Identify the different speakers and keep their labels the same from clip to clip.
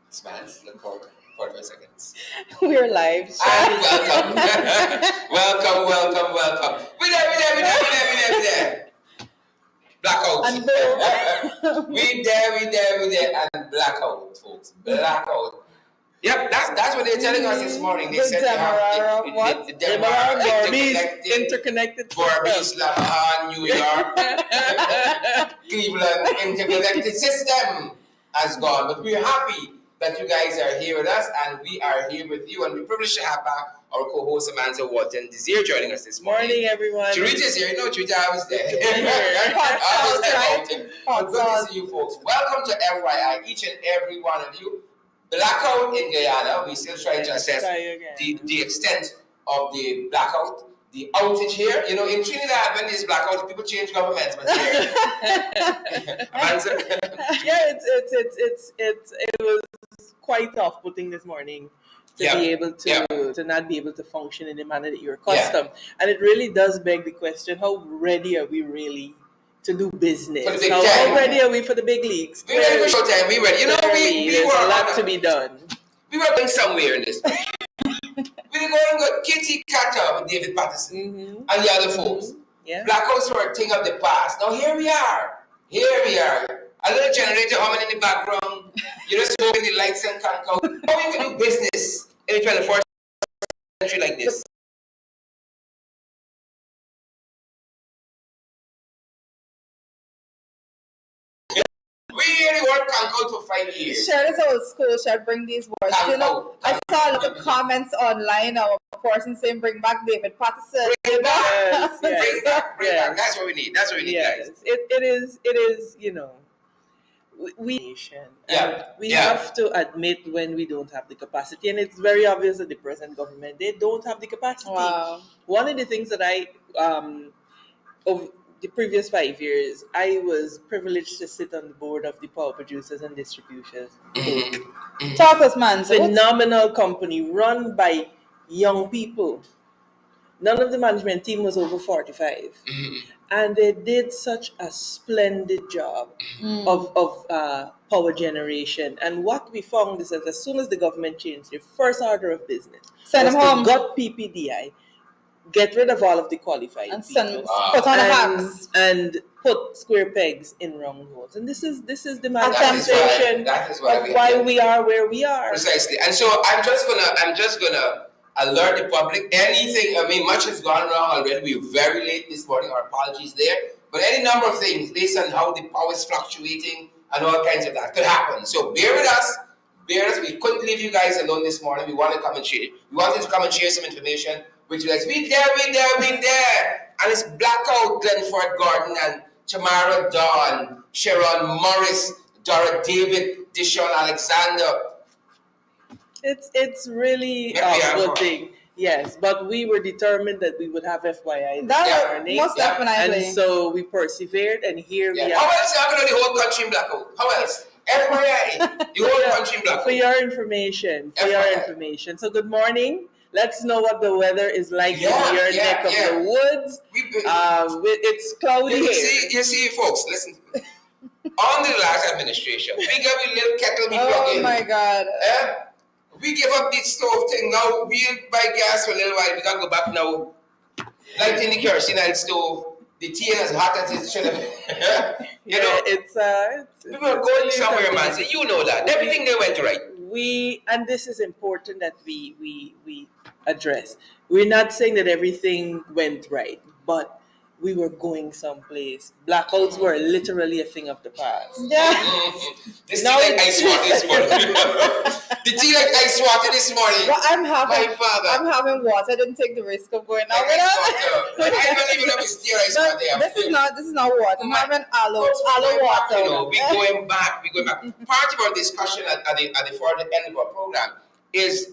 Speaker 1: Smiles, look forward. 45 seconds.
Speaker 2: We're live.
Speaker 1: And welcome. welcome. We there. Blackout.
Speaker 2: And boom.
Speaker 1: we there. And blackout, folks. Blackout. Yep, that's what they're telling us this morning. They said
Speaker 2: what?
Speaker 1: The Demerara
Speaker 2: interconnected
Speaker 1: Boris Johnson, New York, Cleveland interconnected system has gone. But we're happy that you guys are here with us, and we are here with you. And we're privileged to have back our co-host Amanda Walton Desir joining us this morning.
Speaker 2: Morning, everyone.
Speaker 1: Charita's here. No, Charita, I was there. I was there. But good to see you folks. Welcome to FYI, each and every one of you. Blackout in Guyana. We're still trying to assess the extent of the blackout. The outage here, in Trinidad, when there's blackout, people change governments. But here,
Speaker 2: it was quite off-putting this morning to be able to not be able to function in the manner that you're accustomed, and it really does beg the question: how ready are we really to do business? How ready are we for the big leagues?
Speaker 1: We're ready for showtime. We're ready. We were
Speaker 2: a lot to be done.
Speaker 1: We were going somewhere in this. We were going to Kitty Carter with David Patterson and the other folks.
Speaker 2: Yeah.
Speaker 1: Blackouts were a thing of the past. Now here we are. A little generator humming in the background. You're just hoping the lights and can't out. How are you going to do business in the 21st century like this? We really worked Concord for 5 years.
Speaker 2: Share this old school. Should bring these words. I saw a lot of comments online. Our person saying, "Bring back David Patterson."
Speaker 1: Bring back. That's what we need. Guys.
Speaker 2: It is. We have to admit when we don't have the capacity, and it's very obvious that the present government, they don't have the capacity.
Speaker 3: Wow.
Speaker 2: One of the things that of the previous 5 years, I was privileged to sit on the board of the Power Producers and Distributors.
Speaker 3: Talk us, man.
Speaker 2: Phenomenal company run by young people. None of the management team was over 45. And they did such a splendid job of power generation. And what we found is that as soon as the government changed, their first order of business
Speaker 3: send them home.
Speaker 2: Got PPDI, get rid of all of the qualified
Speaker 3: and
Speaker 2: people,
Speaker 3: put on the hats
Speaker 2: and put square pegs in round holes. And this is the manifestation of why we are where we are.
Speaker 1: Precisely. And so I'm just gonna alert the public. Much has gone wrong already. We're very late this morning. Our apologies there. But any number of things based on how the power is fluctuating and all kinds of that could happen. So bear with us. We couldn't leave you guys alone this morning. We wanted to come and share some information with you guys. We there. And it's blackout Glenford Gordon and Tamara Dawn, Sharon Morris, Dora David, Dishon Alexander.
Speaker 2: It's really a good thing. Yes, but we were determined that we would have FYI this morning.
Speaker 3: Most definitely.
Speaker 2: And so we persevered, and here we are.
Speaker 1: How else are going to the whole country in blackout? How else? FYI, the whole country in blackout.
Speaker 2: For your information. So good morning. Let's know what the weather is like in your neck of the woods. It's cloudy here.
Speaker 1: You see, folks, listen to me. On the last administration, we got a little kettle we plug in.
Speaker 3: Oh my God.
Speaker 1: We give up the stove thing now. We'll buy gas for a little while. We gotta go back now. Lighting the kerosene and stove. The tea is as hot as it should have. We were going somewhere, man. So you know that. Everything they went right.
Speaker 2: And this is important that we address. We're not saying that everything went right, but we were going someplace. Blackouts were literally a thing of the past.
Speaker 3: Yeah.
Speaker 1: The tea like ice water this morning. The tea like ice water this morning.
Speaker 3: Well, I'm having water. I didn't take the risk of going out with
Speaker 1: it. I don't even know if it's tea ice water.
Speaker 3: This is not water. I'm having aloe water.
Speaker 1: We're going back. Part of our discussion at the further end of our program is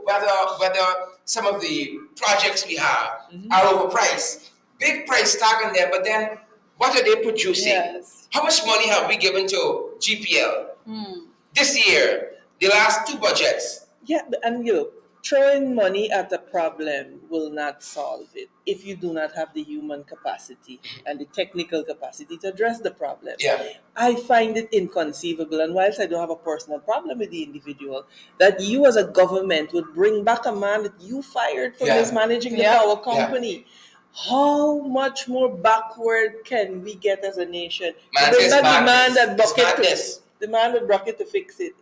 Speaker 1: whether some of the projects we have are overpriced. Big price tag on there, but then what are they producing?
Speaker 3: Yes.
Speaker 1: How much money have we given to GPL this year? The last two budgets.
Speaker 2: Yeah, and throwing money at a problem will not solve it if you do not have the human capacity and the technical capacity to address the problem.
Speaker 1: Yeah.
Speaker 2: I find it inconceivable, and whilst I don't have a personal problem with the individual, that you as a government would bring back a man that you fired for mismanaging the power company. How much more backward can we get as a nation? The man with bucket to fix it.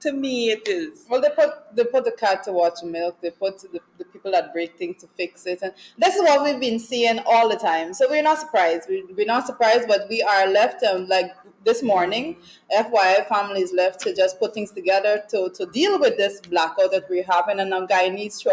Speaker 2: To me, it is.
Speaker 3: Well, they put the cat to watch milk. They put the people that break things to fix it, and this is what we've been seeing all the time. So we're not surprised. We're not surprised, but we are left like this morning. FYI, families left to just put things together to deal with this blackout that we're having, and our Guyanese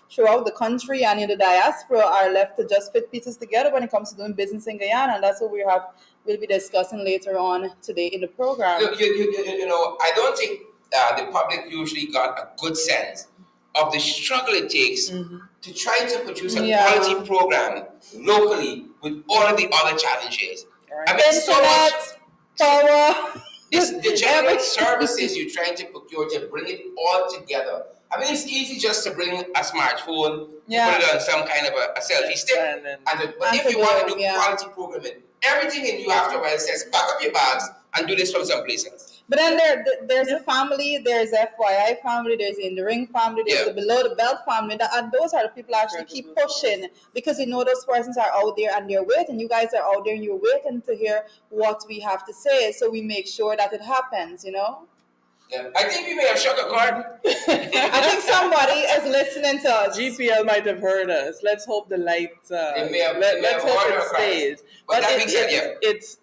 Speaker 3: throughout the country and in the diaspora are left to just fit pieces together when it comes to doing business in Guyana, and that's what we'll be discussing later on today in the program.
Speaker 1: I don't think the public usually got a good sense of the struggle it takes to try to produce a quality program locally with all of the other challenges.
Speaker 3: Right. I mean, so much power.
Speaker 1: It's the general services you're trying to procure to bring it all together. I mean, it's easy just to bring a smartphone, put it on some kind of a selfie stick, but if you want to do quality programming, everything in you after a while says, pack up your bags and do this from someplace else.
Speaker 3: But then there's a family, there's FYI family, there's In the Ring family, there's the Below the Belt family, and those are the people that actually keep pushing, because those persons are out there and they're waiting. You guys are out there and you're waiting to hear what we have to say, so we make sure that it happens,
Speaker 1: Yeah, I think we may have struck a chord.
Speaker 3: I think somebody is listening to us.
Speaker 2: GPL might have heard us. Let's hope the light.
Speaker 1: Let's
Speaker 2: hope it stays.
Speaker 1: But that being said,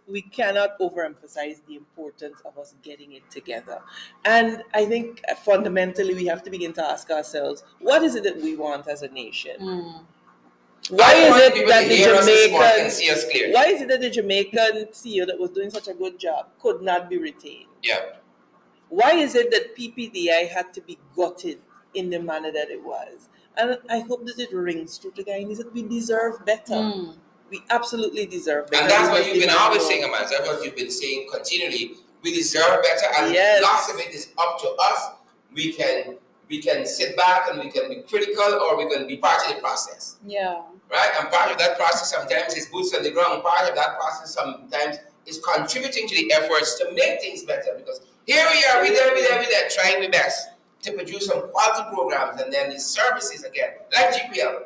Speaker 2: we cannot overemphasize the importance of us getting it together. And I think fundamentally we have to begin to ask ourselves, what is it that we want as a nation? Why is it that the Jamaican CEO that was doing such a good job could not be retained?
Speaker 1: Yeah.
Speaker 2: Why is it that PPDI had to be gutted in the manner that it was? And I hope that it rings true to Guyanese that we deserve better. We absolutely deserve better.
Speaker 1: And that's what you've been always saying, Amanda. That's what you've been saying continually. We deserve better, and lots of it is up to us. We can sit back and we can be critical, or we can be part of the process.
Speaker 3: Yeah.
Speaker 1: Right? And part of that process sometimes is boots on the ground. Part of that process sometimes is contributing to the efforts to make things better, because here we are, we're there, trying the best to produce some quality programs, and then the services again, like GPL,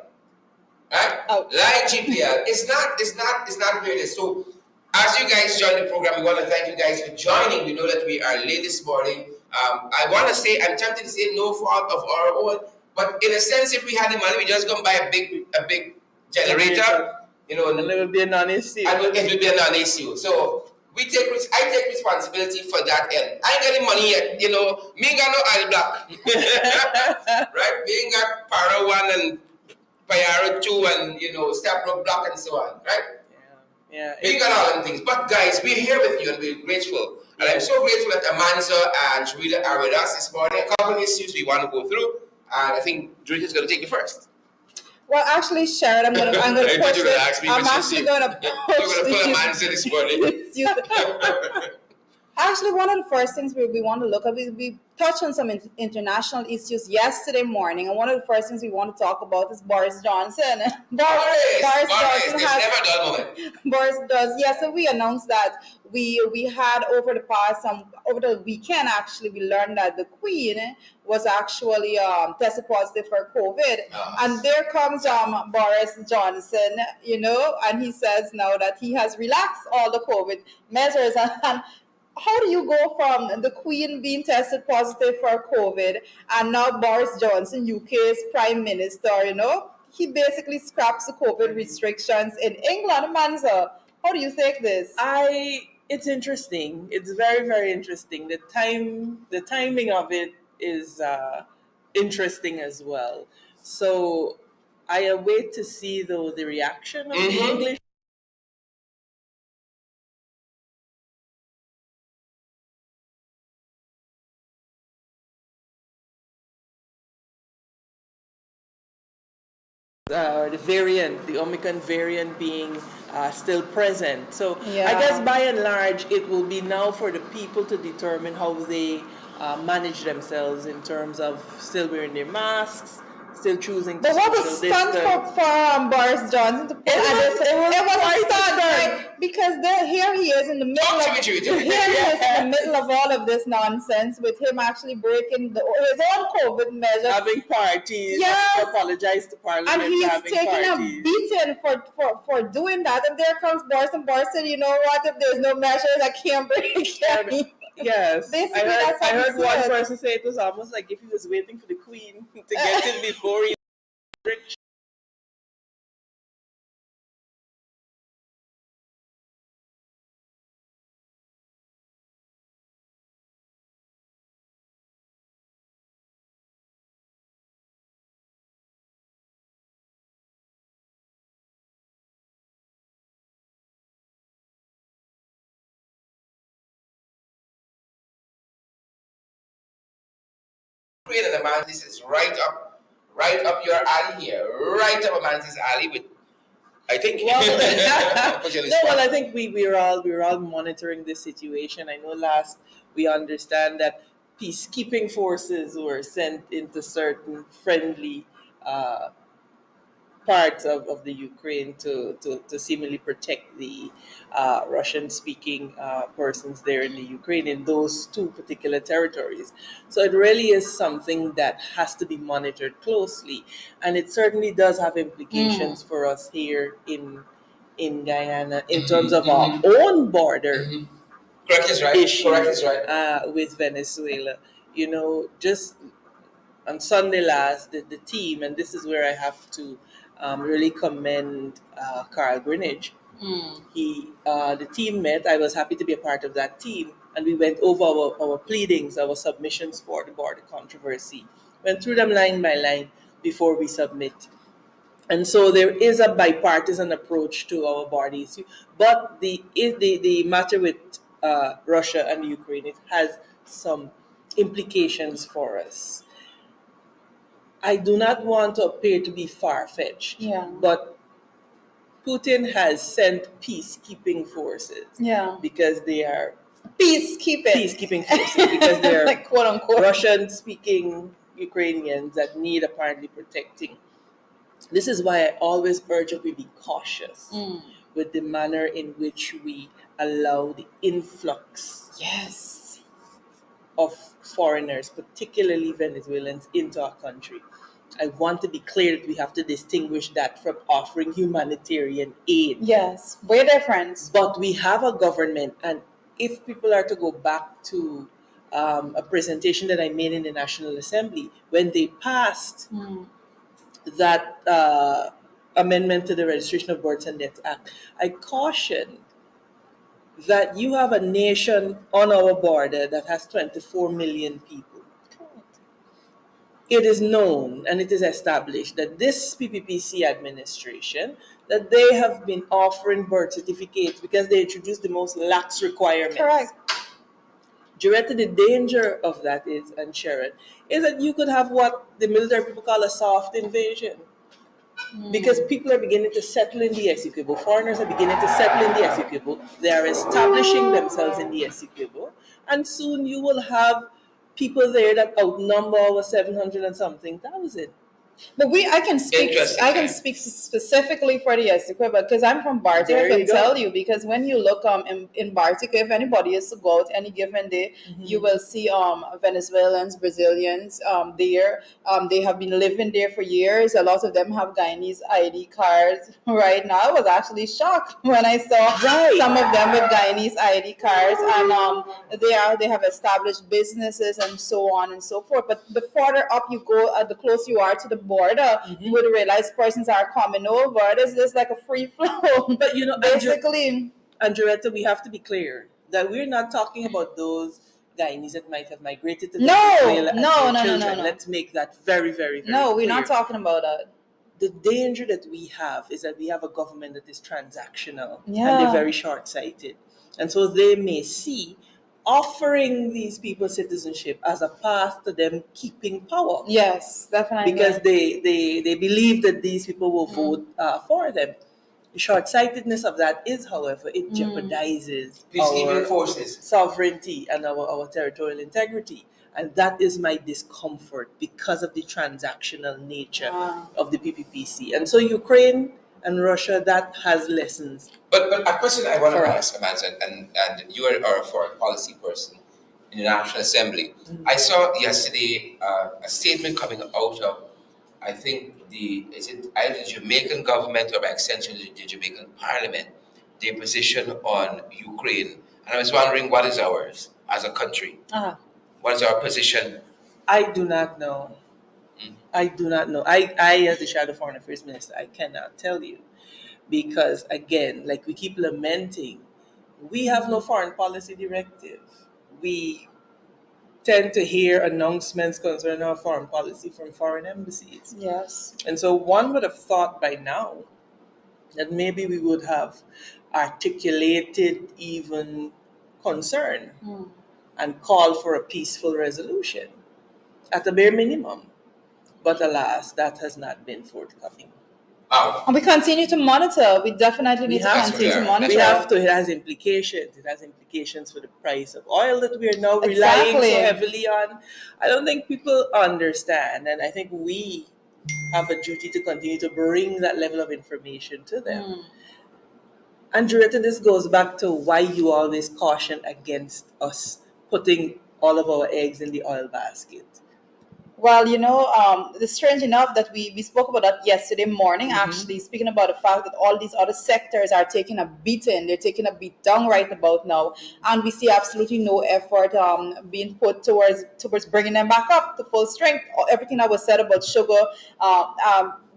Speaker 1: right? Like GPL, it's not really. So, as you guys join the program, we want to thank you guys for joining. We know that we are late this morning. I want to say, I'm tempted to say no fault of our own, but in a sense, if we had the money, we just gonna buy a big generator. And
Speaker 2: it would be a non-issue.
Speaker 1: And it would be a non-issue. So I take responsibility for that end. I ain't got any money yet, Me ain't got no idle block. Right? We ain't got Para 1 and Para 2 and, Stepbrook block and so on, right?
Speaker 2: Yeah.
Speaker 1: We got all them things. But guys, we're here with you and we're grateful. And I'm so grateful that Amanza and Sharita are with us this morning. A couple of issues we want to go through. And I think Sharita's going to take you first.
Speaker 3: Well, actually, Sharon, I'm going to push it. I'm actually going to push
Speaker 1: pull a man's this morning.
Speaker 3: Actually, one of the first things we want to look at, we touched on some international issues yesterday morning, and one of the first things we want to talk about is Boris Johnson. Boris Johnson has. Boris does. Yeah, so we announced that we had over the weekend, actually, we learned that the Queen was actually tested positive for COVID. And there comes Boris Johnson, and he says now that he has relaxed all the COVID measures. And how do you go from the Queen being tested positive for COVID and now Boris Johnson, UK's Prime Minister, he basically scraps the COVID restrictions in England, Manza? How do you take this?
Speaker 2: It's interesting. It's very, very interesting. The timing of it is interesting as well. So I await to see, though, the reaction of the English. The variant, the Omicron variant being still present. So I guess by and large, it will be now for the people to determine how they manage themselves in terms of still wearing their masks, still choosing to
Speaker 3: But what a
Speaker 2: social
Speaker 3: stunt
Speaker 2: distance.
Speaker 3: for Boris Johnson to put it was a stunt, right? Because here he is in the middle of in the middle of all of this nonsense with him actually breaking his own COVID measures,
Speaker 2: having parties.
Speaker 3: Yes.
Speaker 2: Apologize to Parliament.
Speaker 3: And he's
Speaker 2: having
Speaker 3: taking
Speaker 2: parties.
Speaker 3: a beating for doing that. And there comes Boris, and Boris said, you know what? If there's no measures, I can't break any.
Speaker 2: Yes.
Speaker 3: Basically,
Speaker 2: I heard one person say it was almost like if he was waiting for the Queen to get in before he rich.
Speaker 1: Ukraine and Amantis is right up your alley here, right up Amantis alley with. I think.
Speaker 2: I think we're all monitoring this situation. I know last we understand that peacekeeping forces were sent into certain friendly parts of the Ukraine to seemingly protect the Russian-speaking persons there in the Ukraine in those two particular territories. So it really is something that has to be monitored closely, and it certainly does have implications for us here in Guyana in terms of our own border.
Speaker 1: Correct is right.
Speaker 2: Issue,
Speaker 1: Correct is right.
Speaker 2: With Venezuela. Just on Sunday last, the team, and this is where I have to really commend Carl Greenidge. The team met. I was happy to be a part of that team, and we went over our pleadings, our submissions for the border controversy. Went through them line by line before we submit. And so there is a bipartisan approach to our border issue, but the matter with Russia and Ukraine, it has some implications for us. I do not want to appear to be far-fetched, but Putin has sent peacekeeping forces because they are peacekeeping forces because they're
Speaker 3: like quote unquote
Speaker 2: Russian-speaking Ukrainians that need apparently protecting. This is why I always urge that we be cautious with the manner in which we allow the influx of foreigners, particularly Venezuelans, into our country. I want to be clear that we have to distinguish that from offering humanitarian aid.
Speaker 3: Yes, we're different.
Speaker 2: But we have a government, and if people are to go back to a presentation that I made in the National Assembly, when they passed that amendment to the Registration of Births and Deaths Act, I cautioned that you have a nation on our border that has 24 million people. It is known and it is established that this PPPC administration, that they have been offering birth certificates because they introduced the most lax requirements.
Speaker 3: Correct.
Speaker 2: Directly, the danger of that is, and Sharon, is that you could have what the military people call a soft invasion. Because people are beginning to settle in the Essequibo. Foreigners are beginning to settle in the Essequibo. They are establishing themselves in the Essequibo. And soon you will have people there that outnumber our 700 and something thousand.
Speaker 3: But I can speak specifically for the Essequibo because I'm from Bartik. I can tell you because when you look in Bartik, if anybody is to go out any given day, you will see Venezuelans, Brazilians there. They have been living there for years. A lot of them have Guyanese ID cards right now. I was actually shocked when I saw some of them with Guyanese ID cards, and they have established businesses and so on and so forth. But the further up you go, the closer you are to the border, you would realize persons are coming over. There's just like a free flow. But basically,
Speaker 2: Andretta, we have to be clear that we're not talking about those Guyanese that might have migrated to Venezuela. No. Let's make that very, very, very
Speaker 3: no. We're
Speaker 2: clear.
Speaker 3: Not talking about that.
Speaker 2: The danger that we have is that we have a government that is transactional and they're very short-sighted, and so they may see offering these people citizenship as a path to them keeping power.
Speaker 3: Yes, definitely.
Speaker 2: Because they believe that these people will vote for them. The short-sightedness of that is, however, it jeopardizes
Speaker 1: peacekeeping
Speaker 2: our
Speaker 1: forces,
Speaker 2: sovereignty, and our territorial integrity. And that is my discomfort because of the transactional nature of the PPPC. And so Ukraine and Russia, that has lessons.
Speaker 1: But a question I want to
Speaker 2: For
Speaker 1: ask, Amanda, and you are a foreign policy person in the National Assembly. I saw yesterday a statement coming out of, I think, is it either the Jamaican government or by extension the Jamaican Parliament, their position on Ukraine. And I was wondering, what is ours as a country? What is our position?
Speaker 2: I do not know. I do not know. I as the Shadow Foreign Affairs Minister, I cannot tell you. Because again, like we keep lamenting, we have no foreign policy directive. We tend to hear announcements concerning our foreign policy from foreign embassies.
Speaker 3: Yes.
Speaker 2: And so one would have thought by now that maybe we would have articulated even concern and called for a peaceful resolution at the bare minimum. But alas, that has not been forthcoming.
Speaker 3: And we continue to monitor. We definitely need to continue to monitor.
Speaker 2: We have to. It has implications. It has implications for the price of oil that we are now relying so heavily on. I don't think people understand, and I think we have a duty to continue to bring that level of information to them. And Julieta, this goes back to why you always caution against us putting all of our eggs in the oil basket.
Speaker 3: Well, it's strange enough that we spoke about that yesterday morning, actually, speaking about the fact that all these other sectors are taking a beating. They're taking a beat down right about now. And we see absolutely no effort being put towards bringing them back up to full strength. Everything that was said about sugar,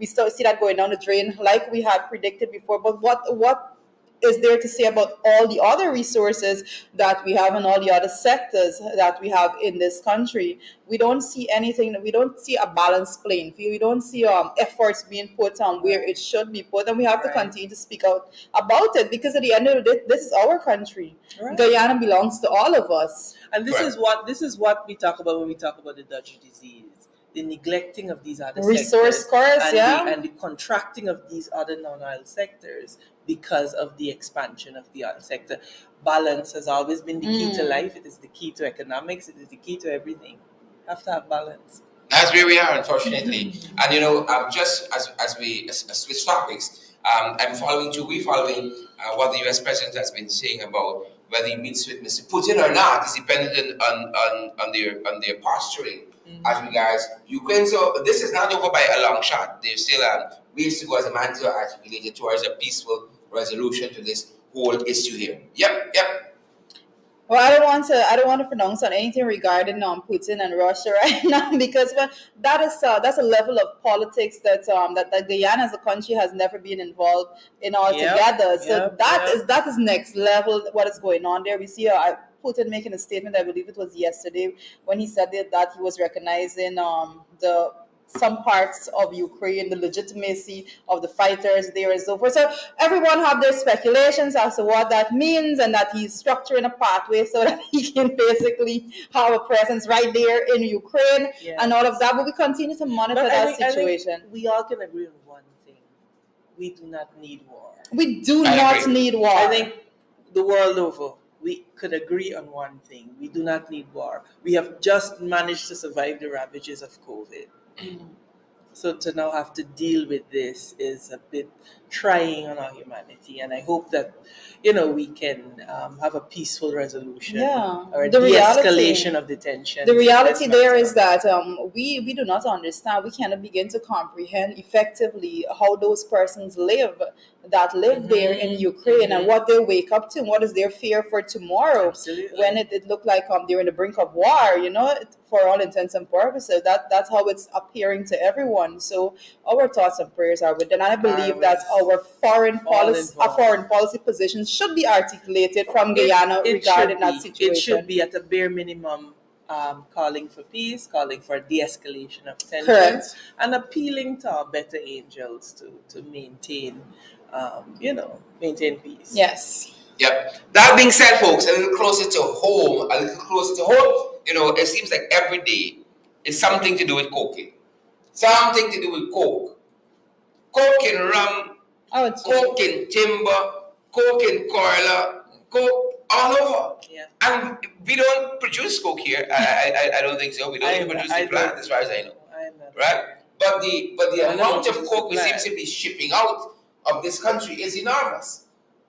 Speaker 3: we still see that going down the drain like we had predicted before. But what is there to say about all the other resources that we have in all the other sectors that we have in this country? We don't see anything. We don't see a balanced playing field. We don't see efforts being put on where it should be put, and we have to continue to speak out about it, because at the end of the day, this is our country. Guyana belongs to all of us,
Speaker 2: and this is what we talk about when we talk about the Dutch disease. The neglecting of these other
Speaker 3: resource
Speaker 2: sectors and the contracting of these other non-oil sectors because of the expansion of the oil sector. Balance has always been the key to life. It is the key to economics. It is the key to everything. You have to have balance.
Speaker 1: That's where we are, unfortunately. And just as we switch topics, we're following what the U.S. President has been saying about whether he meets with Mr. Putin or not is dependent on their posturing as regards Ukraine. So this is not over by a long shot. There's still ways to go, as Amanda articulated, towards a peaceful resolution to this whole issue here. Yep.
Speaker 3: Well, I don't want to pronounce on anything regarding Putin and Russia right now, because that's a level of politics that Guyana as a country has never been involved in altogether. That is next level. What is going on there? We see Putin making a statement. I believe it was yesterday when he said that he was recognizing some parts of Ukraine, the legitimacy of the fighters there and so forth. So everyone have their speculations as to what that means, and that he's structuring a pathway so that he can basically have a presence right there in Ukraine and all of that. But we continue to monitor that situation.
Speaker 2: I think we all can agree on one thing. We do not need war.
Speaker 3: We do not need war.
Speaker 2: I think the world over, we could agree on one thing. We do not need war. We have just managed to survive the ravages of COVID. So to now have to deal with this is a bit trying on our humanity, and I hope that we can have a peaceful resolution or a de-escalation of the tension.
Speaker 3: The reality there is that we do not understand. We cannot begin to comprehend effectively how those persons live there in Ukraine and what they wake up to, and what is their fear for tomorrow.
Speaker 2: Absolutely.
Speaker 3: When it looked like they're on the brink of war, for all intents and purposes. That's how it's appearing to everyone. So our thoughts and prayers are with them. And I believe that our foreign policy positions should be articulated from Guyana regarding that situation.
Speaker 2: It should be at a bare minimum calling for peace, calling for de-escalation of tensions, and appealing to our better angels to maintain peace.
Speaker 3: Yes.
Speaker 1: Yep. That being said, folks, a little closer to home, it seems like every day is something to do with cocaine. Something to do with coke. Coke and rum, coke and timber, coke and cola, coke, all over.
Speaker 2: Yeah.
Speaker 1: And we don't produce coke here. I don't think so. We don't even produce the plant, as far as I know. Right? But the amount of coke we seem to be shipping out of this country is enormous.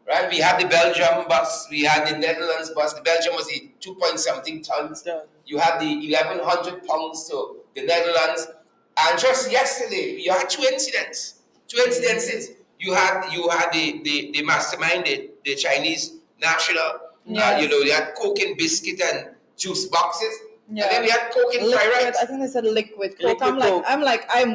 Speaker 1: Right? We had the Belgium bus, we had the Netherlands bus. The Belgium was the 2-point-something tons. You had the 1,100 pounds to the Netherlands. And just yesterday, you had two incidents. You had the mastermind, the Chinese national.
Speaker 3: Yes.
Speaker 1: They had coke in biscuit and juice boxes.
Speaker 3: Yeah.
Speaker 1: And then we had coke in fried rice.
Speaker 3: I think they said liquid coke.
Speaker 2: Liquid
Speaker 3: I'm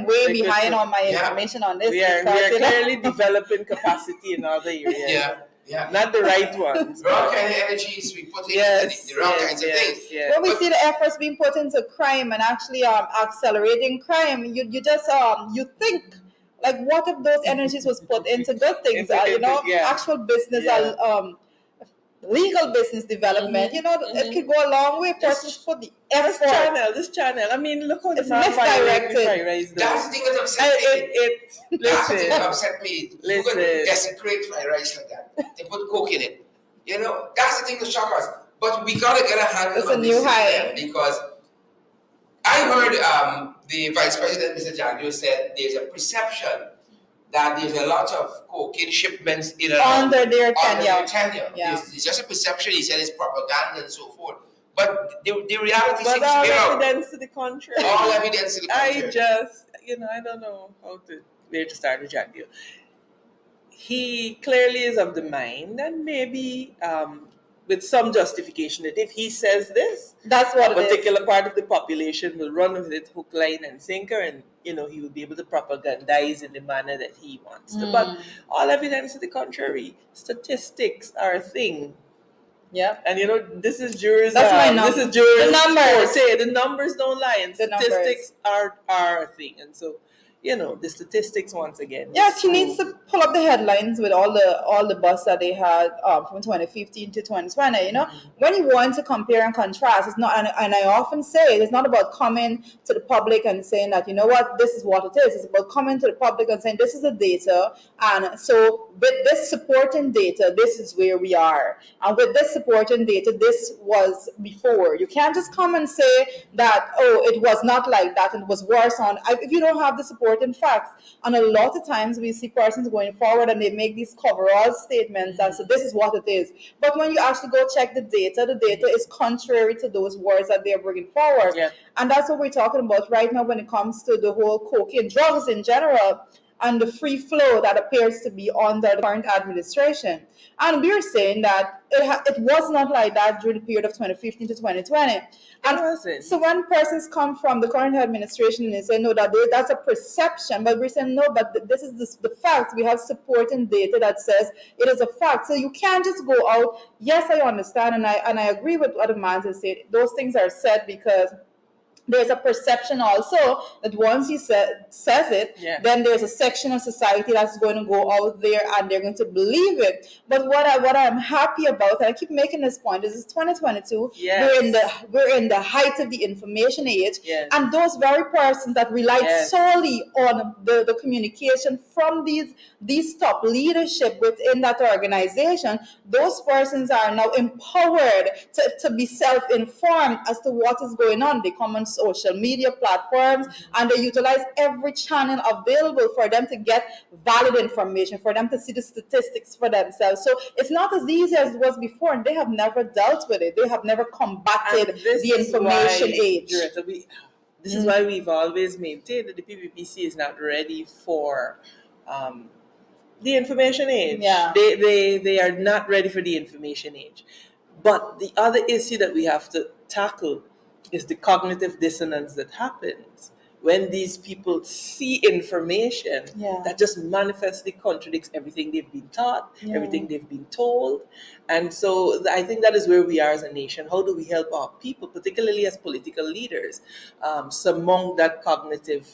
Speaker 3: way
Speaker 2: liquid
Speaker 3: behind
Speaker 2: coke.
Speaker 3: on my information on this.
Speaker 2: We are clearly developing capacity in other areas.
Speaker 1: Yeah.
Speaker 2: Not the right ones.
Speaker 1: Wrong kind of energies we put into the wrong kinds of things.
Speaker 2: Yes.
Speaker 3: When we see the efforts being put into crime and actually accelerating crime, you just you think, like, what if those energies was put into good things? Actual business, legal business development. It could go a long way. Persons put the effort.
Speaker 2: This channel. I mean, look how
Speaker 3: It's misdirected.
Speaker 1: That's the thing that upset me. That's the thing that
Speaker 2: Listen.
Speaker 1: upset me. You're going to desecrate fried rice like that. They put coke in it. That's the thing that shocked us. But we got to get a handle on this system, because I heard the Vice President, Mr. Jagdeo, said there's a perception that there's a lot of cocaine shipments in and
Speaker 3: under their tenure.
Speaker 1: Yeah. It's just a perception. He said it's propaganda and so forth. But the reality seems
Speaker 2: all
Speaker 1: clear.
Speaker 2: evidence to the contrary.
Speaker 1: All evidence to the contrary.
Speaker 2: I don't know where to start with Jagdeo. He clearly is of the mind, and maybe with some justification, that if he says this,
Speaker 3: that's what
Speaker 2: a particular part of the population will run with it hook, line, and sinker, and he will be able to propagandize in the manner that he wants to. But all evidence to the contrary. Statistics are a thing.
Speaker 3: Yeah.
Speaker 2: And this is jurors.
Speaker 3: That's my number.
Speaker 2: This is jurors.
Speaker 3: The numbers.
Speaker 2: The numbers don't lie, and statistics are a thing. And so, the statistics once again.
Speaker 3: Yes, he needs to pull up the headlines with all the bus that they had from 2015 to 2020. When you want to compare and contrast, it's not. And I often say it's not about coming to the public and saying that this is what it is. It's about coming to the public and saying this is the data, and so with this supporting data, this is where we are, and with this supporting data, this was before. You can't just come and say that it was not like that and it was worse if you don't have the support. In fact, and a lot of times we see persons going forward and they make these coverall statements and so this is what it is. But when you actually go check the data is contrary to those words that they're bringing forward.
Speaker 2: Yeah.
Speaker 3: And that's what we're talking about right now when it comes to the whole cocaine, drugs in general, and the free flow that appears to be under the current administration. And we're saying that it was not like that during the period of 2015 to 2020. And so when persons come from the current administration and they say, no, that's a perception, but we're saying, no, but this is the facts. We have supporting data that says it is a fact. So you can't just go out. Yes, I understand, and I agree with what the man has said. Those things are said because there's a perception also that once he says it, then there's a section of society that's going to go out there and they're going to believe it. But what I'm happy about, and I keep making this point, is it's 2022.
Speaker 2: Yes.
Speaker 3: We're in the height of the information age,
Speaker 2: and
Speaker 3: those very persons that rely solely on the communication from these top leadership within that organization, those persons are now empowered to be self-informed as to what is going on. They come on social media platforms and they utilize every channel available for them to get valid information, for them to see the statistics for themselves. So it's not as easy as it was before, and they have never dealt with it. They have never combated the information age.
Speaker 2: This is why we've always maintained that the PPPC is not ready for the information age.
Speaker 3: Yeah.
Speaker 2: They are not ready for the information age. But the other issue that we have to tackle is the cognitive dissonance that happens when these people see information that just manifestly contradicts everything they've been taught, everything they've been told. And so I think that is where we are as a nation. How do we help our people, particularly as political leaders, surmount that cognitive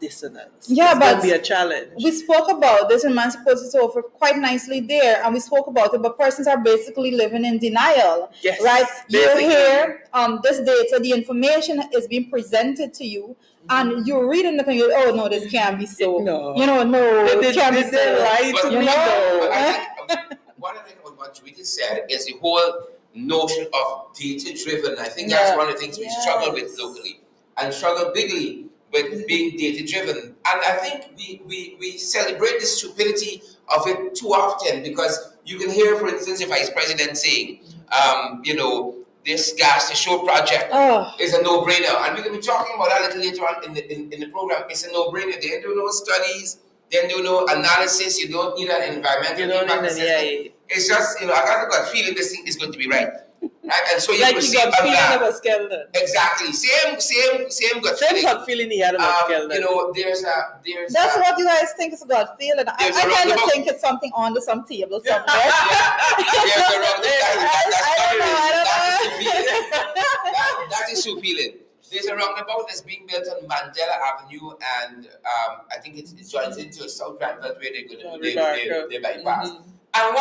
Speaker 2: dissonance? It's
Speaker 3: but
Speaker 2: going to be a challenge.
Speaker 3: We spoke about this, and Man's supposed to over quite nicely there, and we spoke about it, but persons are basically living in denial.
Speaker 2: Yes,
Speaker 3: right?
Speaker 2: basically.
Speaker 3: You hear this data, the information is being presented to you, and you're reading the thing, oh no, this can't be so.
Speaker 2: No.
Speaker 3: It can't be so.
Speaker 2: Lie to me,
Speaker 1: I think one of the things about what Rita said is the whole notion of data-driven. I think that's one of the things we struggle with locally and struggle bigly with being data-driven. And I think we celebrate the stupidity of it too often because you can hear, for instance, the Vice President saying, this gas to show project is a no-brainer. And we're going to be talking about that a little later on in the program. It's a no-brainer. They didn't do no studies. They didn't do no analysis. You don't need an environmental impact assessment. It's just, I got a gut feeling this thing is going to be right. Right? And so you proceed on that.
Speaker 2: Skeldon.
Speaker 1: Exactly. Same gut feeling.
Speaker 2: Same gut feeling he had about Skeldon.
Speaker 1: There's
Speaker 3: That's what you guys think is a gut feeling. I kind of think it's something under some table somewhere.
Speaker 1: There's a wrong. That is so feeling. There's a roundabout that's being built on Mandela Avenue, and I think it joins into a South Randolph where they're going to do they bypass. And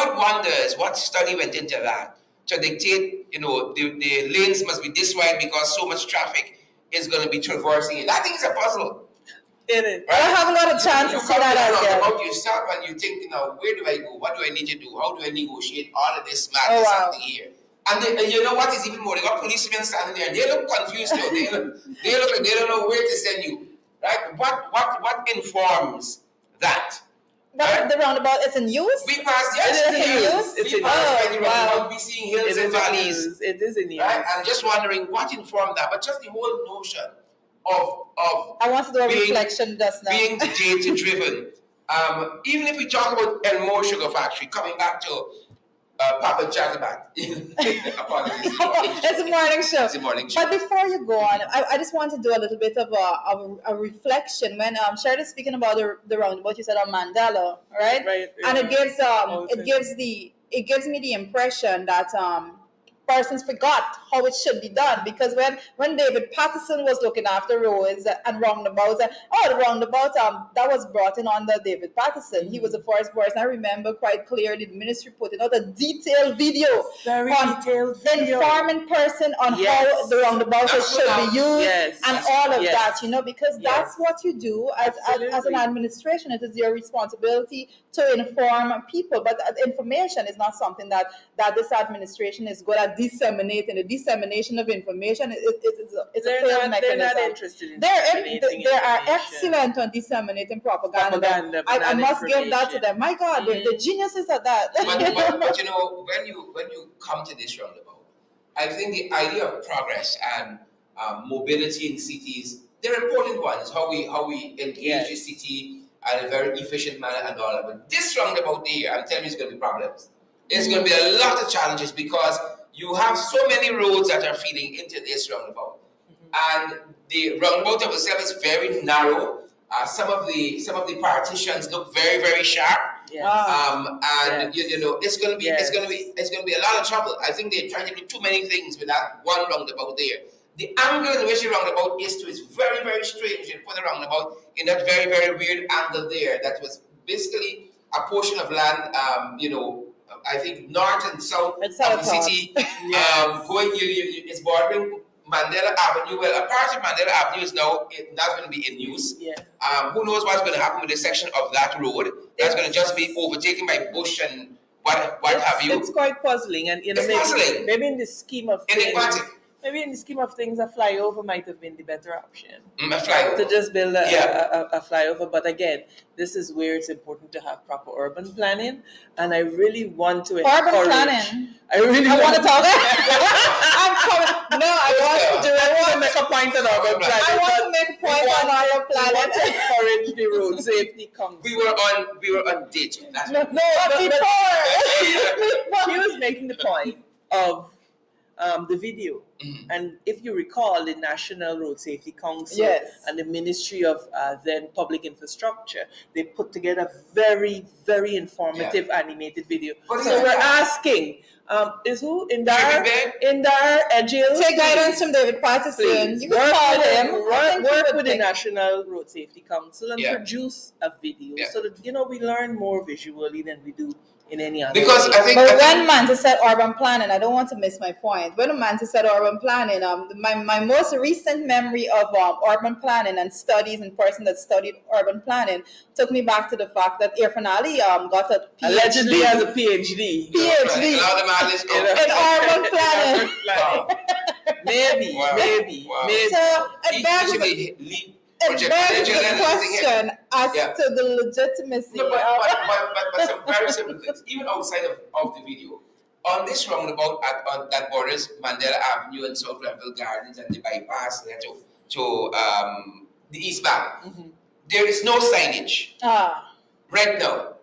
Speaker 1: what study went into that to dictate, the lanes must be this wide because so much traffic is going to be traversing it. I think it's a puzzle.
Speaker 2: It is.
Speaker 3: Right? I have a lot of chances to that as well.
Speaker 1: You start and you think, where do I go? What do I need to do? How do I negotiate all of this matter something here? And you know what is even more? They got policemen standing there and they look confused too. They look like they don't know where to send you. Right? What informs that?
Speaker 3: But the roundabout is in use?
Speaker 1: We passed, yes,
Speaker 3: it's in use.
Speaker 1: It's in use. Wow. We seeing hills and valleys.
Speaker 2: It is in use.
Speaker 1: Right? I'm just wondering what informed that. But just the whole notion of
Speaker 3: I want to do a reflection just now.
Speaker 1: Being data driven. Even if we talk about El More Sugar Factory, coming back to Papa Chatterbat. Apologies.
Speaker 3: It's a morning show.
Speaker 1: It's a morning show.
Speaker 3: But before you go on, I just want to do a little bit of a reflection. When Sharon is speaking about the roundabout, you said on Mandela, right?
Speaker 2: Right.
Speaker 3: And it gives me the impression that persons forgot how it should be done, because when David Patterson was looking after roads and roundabouts, the roundabout that was brought in under David Patterson, he was the first person. I remember quite clearly the ministry putting out a detailed video, informing person on how the roundabout should be used and all of that, because that's what you do as an administration. It is your responsibility to inform people, but information is not something that this administration is good at disseminating. The dissemination of information it's a failed mechanism.
Speaker 2: They're not interested in
Speaker 3: they are excellent on disseminating propaganda. I must give that to them. My God, the geniuses at that.
Speaker 1: But when you come to this roundabout, I think the idea of progress and mobility in cities, they're important ones. How we engage the city in a very efficient manner and all that. But this roundabout here, I'm telling you, it's going to be problems. There's going to be a lot of challenges because you have so many roads that are feeding into this roundabout. And the roundabout of itself is very narrow. Some of the partitions look very, very sharp.
Speaker 2: Yes.
Speaker 1: It's going to be a lot of trouble. I think they're trying to do too many things with that one roundabout there. The angle in which the roundabout is very, very strange. They put the roundabout in that very, very weird angle there. That was basically a portion of land, I think north and south of the city. It's bordering Mandela Avenue. Well, a part of Mandela Avenue is now not going to be in use.
Speaker 2: Yeah.
Speaker 1: Who knows what's going to happen with this section of that road? That's going to just be overtaken by bush and what have you.
Speaker 2: It's quite puzzling, and maybe in the scheme of things. Maybe in the scheme of things, a flyover might have been the better option.
Speaker 1: A flyover.
Speaker 2: To just build a flyover. But again, this is where it's important to have proper urban planning. And I really want to encourage...
Speaker 3: Urban planning?
Speaker 2: I want to talk...
Speaker 3: I'm coming. No, I want to make a point on urban planning. I want to make a point on urban planning.
Speaker 2: I want to encourage the road safety council.
Speaker 1: We were on date.
Speaker 2: No, he was making the point of the video. And if you recall, the National Road Safety Council and the Ministry of then Public Infrastructure, they put together very, very informative animated video. So we're asking, is who? Indar Edgil?
Speaker 3: Take guidance from David Patterson.
Speaker 2: Please,
Speaker 3: you can call him.
Speaker 2: Work with the National Road Safety Council and produce a video so that, we learn more visually than we do in any other
Speaker 1: Because
Speaker 2: way.
Speaker 1: I think.
Speaker 3: But when Manta said urban planning, I don't want to miss my point. When Manta said urban planning, my most recent memory of urban planning and studies and person that studied urban planning took me back to the fact that Irfan Ali got a PhD.
Speaker 2: Allegedly has a PhD.
Speaker 3: PhD in urban planning.
Speaker 2: Maybe.
Speaker 3: So it begs the
Speaker 1: the
Speaker 3: question as to the legitimacy.
Speaker 1: No, but some very simple things, even outside of the video. On this roundabout on that borders Mandela Avenue and South Granville Gardens and the bypass there to the East Bank, there is no signage right now.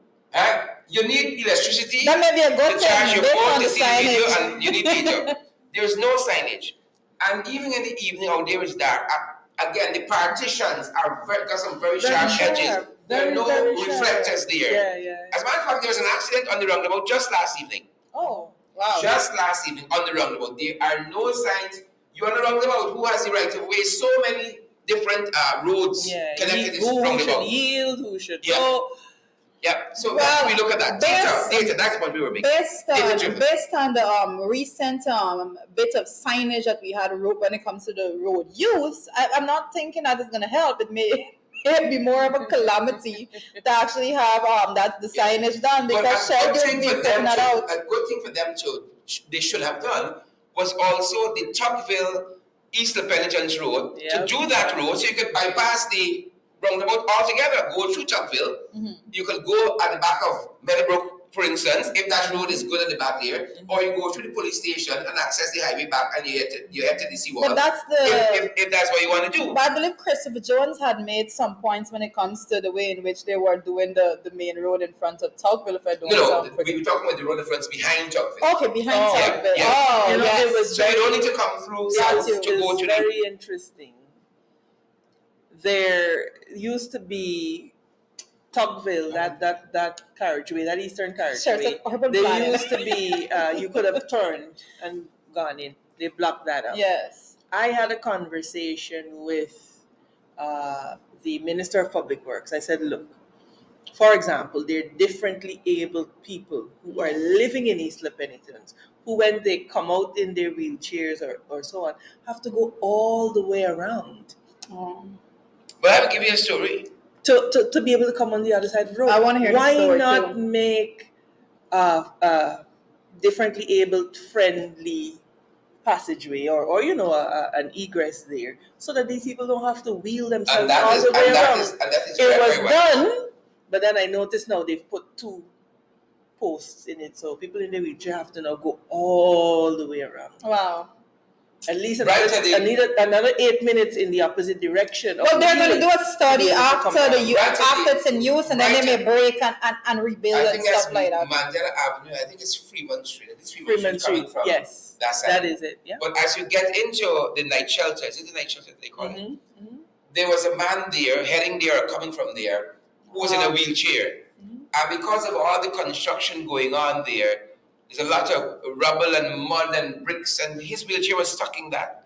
Speaker 1: You need electricity
Speaker 3: That may be a good
Speaker 1: to charge
Speaker 3: thing
Speaker 1: your
Speaker 3: based
Speaker 1: phone
Speaker 3: on
Speaker 1: to
Speaker 3: the
Speaker 1: see the video,
Speaker 3: signage.
Speaker 1: and you need data. There's no signage, and even in the evening out there is dark. Again, the partitions got some very sharp edges. There are no reflectors there.
Speaker 2: Yeah.
Speaker 1: As a matter of fact, there was an accident on the roundabout just last evening.
Speaker 3: Oh, wow.
Speaker 1: Just last evening on the roundabout. There are no signs. You're on the roundabout. Who has the right of way? So many different roads connected to this roundabout.
Speaker 2: Who should yield? Who should go?
Speaker 1: Yeah. So we look at that. Data, that's what we were making.
Speaker 3: Based on the recent bit of signage that we had when it comes to the road use, I'm not thinking that it's going to help. It may be more of a calamity to actually have the signage done, because scheduling me putting that out.
Speaker 1: A good thing for them they should have done was also the Tocqueville East Penitence Road, to do that road so you could bypass the roundabout altogether, go through Tocqueville. You could go at the back of Meadowbrook, for instance, if that road is good at the back there, or you go through the police station and access the highway back, and you head to the seawall.
Speaker 3: But that's
Speaker 1: if that's what you want to do.
Speaker 3: But I believe Christopher Jones had made some points when it comes to the way in which they were doing the main road in front of Tocqueville. If I don't
Speaker 1: No, we were talking about the road in front behind Tocqueville.
Speaker 3: Okay, behind Tocqueville.
Speaker 1: Yeah.
Speaker 3: Oh,
Speaker 2: yes.
Speaker 1: So you don't need to come through south to go to
Speaker 2: very interesting. There used to be Tocqueville, that carriageway, that eastern carriageway. There used to be, you could have turned and gone in. They blocked that up.
Speaker 3: Yes.
Speaker 2: I had a conversation with the Minister of Public Works. I said, look, for example, there are differently abled people who are living in East La Penitence, who when they come out in their wheelchairs or so on, have to go all the way around.
Speaker 1: But I will give you a story.
Speaker 2: To be able to come on the other side of the road.
Speaker 3: I want to hear the story.
Speaker 2: Why not make differently abled friendly passageway or an egress there, so that these people don't have to wheel themselves all the way around? It was done, but then I noticed now they've put 2 posts in it, so people in the wheelchair have to now go all the way around.
Speaker 3: Wow.
Speaker 2: At least another 8 minutes in the opposite direction.
Speaker 3: Well, they're going to do a study after it's in use, and then they may break and rebuild and stuff like that.
Speaker 1: Mandela Avenue, I think it's Fremont Street. It's Fremont Street coming from.
Speaker 2: Yes, that is it. Yeah.
Speaker 1: But as you get into the night shelter, is it the night shelter they call it? There was a man there, heading there or coming from there, who was in a wheelchair. And because of all the construction going on there, there's a lot of rubble and mud and bricks, and his wheelchair was stuck in that.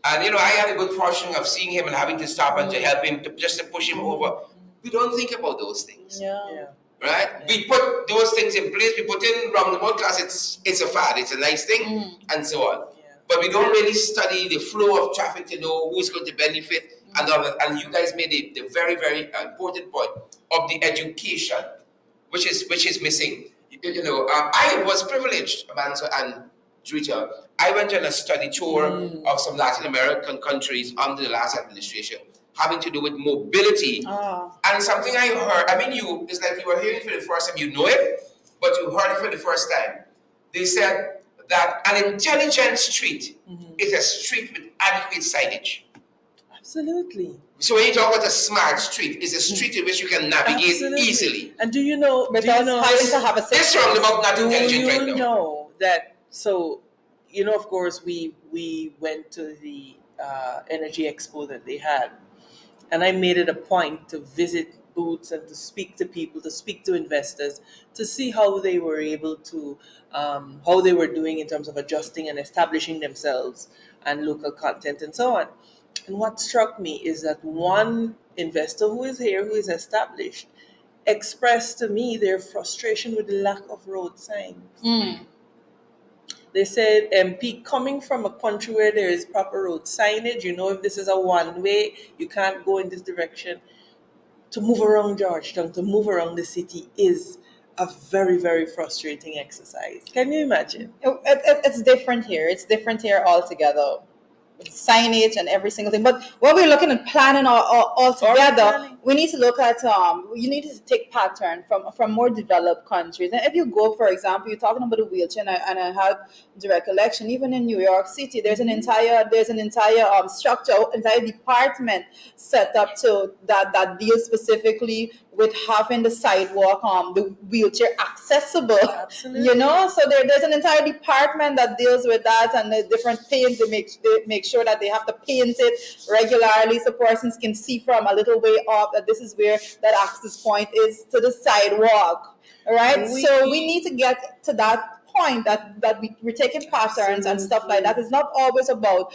Speaker 1: And I had a good fortune of seeing him and having to stop and to help him, just to push him over. We don't think about those things.
Speaker 3: Yeah.
Speaker 1: Right? We put those things in place. We put in roundabout class. It's a fad. It's a nice thing, and so on. Yeah. But we don't really study the flow of traffic to know who's going to benefit and all that. And you guys made the very, very important point of the education, which is missing. I was privileged, Amanzo and Drita. I went on a study tour of some Latin American countries under the last administration, having to do with mobility. And something I heard, it's like you were hearing it for the first time. You know it, but you heard it for the first time. They said that an intelligent street is a street with adequate signage.
Speaker 2: Absolutely.
Speaker 1: So when you talk about a smart street, it's a street in which you can navigate easily.
Speaker 2: And do you know
Speaker 3: having to have a
Speaker 1: this roundabout not intelligent right now?
Speaker 2: Do you know that? So, of course, we went to the energy expo that they had, and I made it a point to visit booths and to speak to people, to speak to investors, to see how they were able to, how they were doing in terms of adjusting and establishing themselves and local content and so on. And what struck me is that one investor who is here, who is established, expressed to me their frustration with the lack of road signs. They said, MP, coming from a country where there is proper road signage, if this is a one way, you can't go in this direction. To move around Georgetown, to move around the city is a very, very frustrating exercise. Can you imagine?
Speaker 3: It's different here. It's different here altogether. Signage and every single thing. But when we're looking at planning all together, we need to look at you need to take pattern from more developed countries. And if you go, for example, you're talking about the wheelchair, and I have the recollection, even in New York City, there's an entire structure, entire department set up to that deals specifically with having the sidewalk, the wheelchair accessible.
Speaker 2: Absolutely.
Speaker 3: So there's an entire department that deals with that, and the different paint they make sure that they have to paint it regularly so persons can see from a little way off that this is where that access point is to the sidewalk. Right? So we need to get to that point that we're taking patterns and stuff like that. It's not always about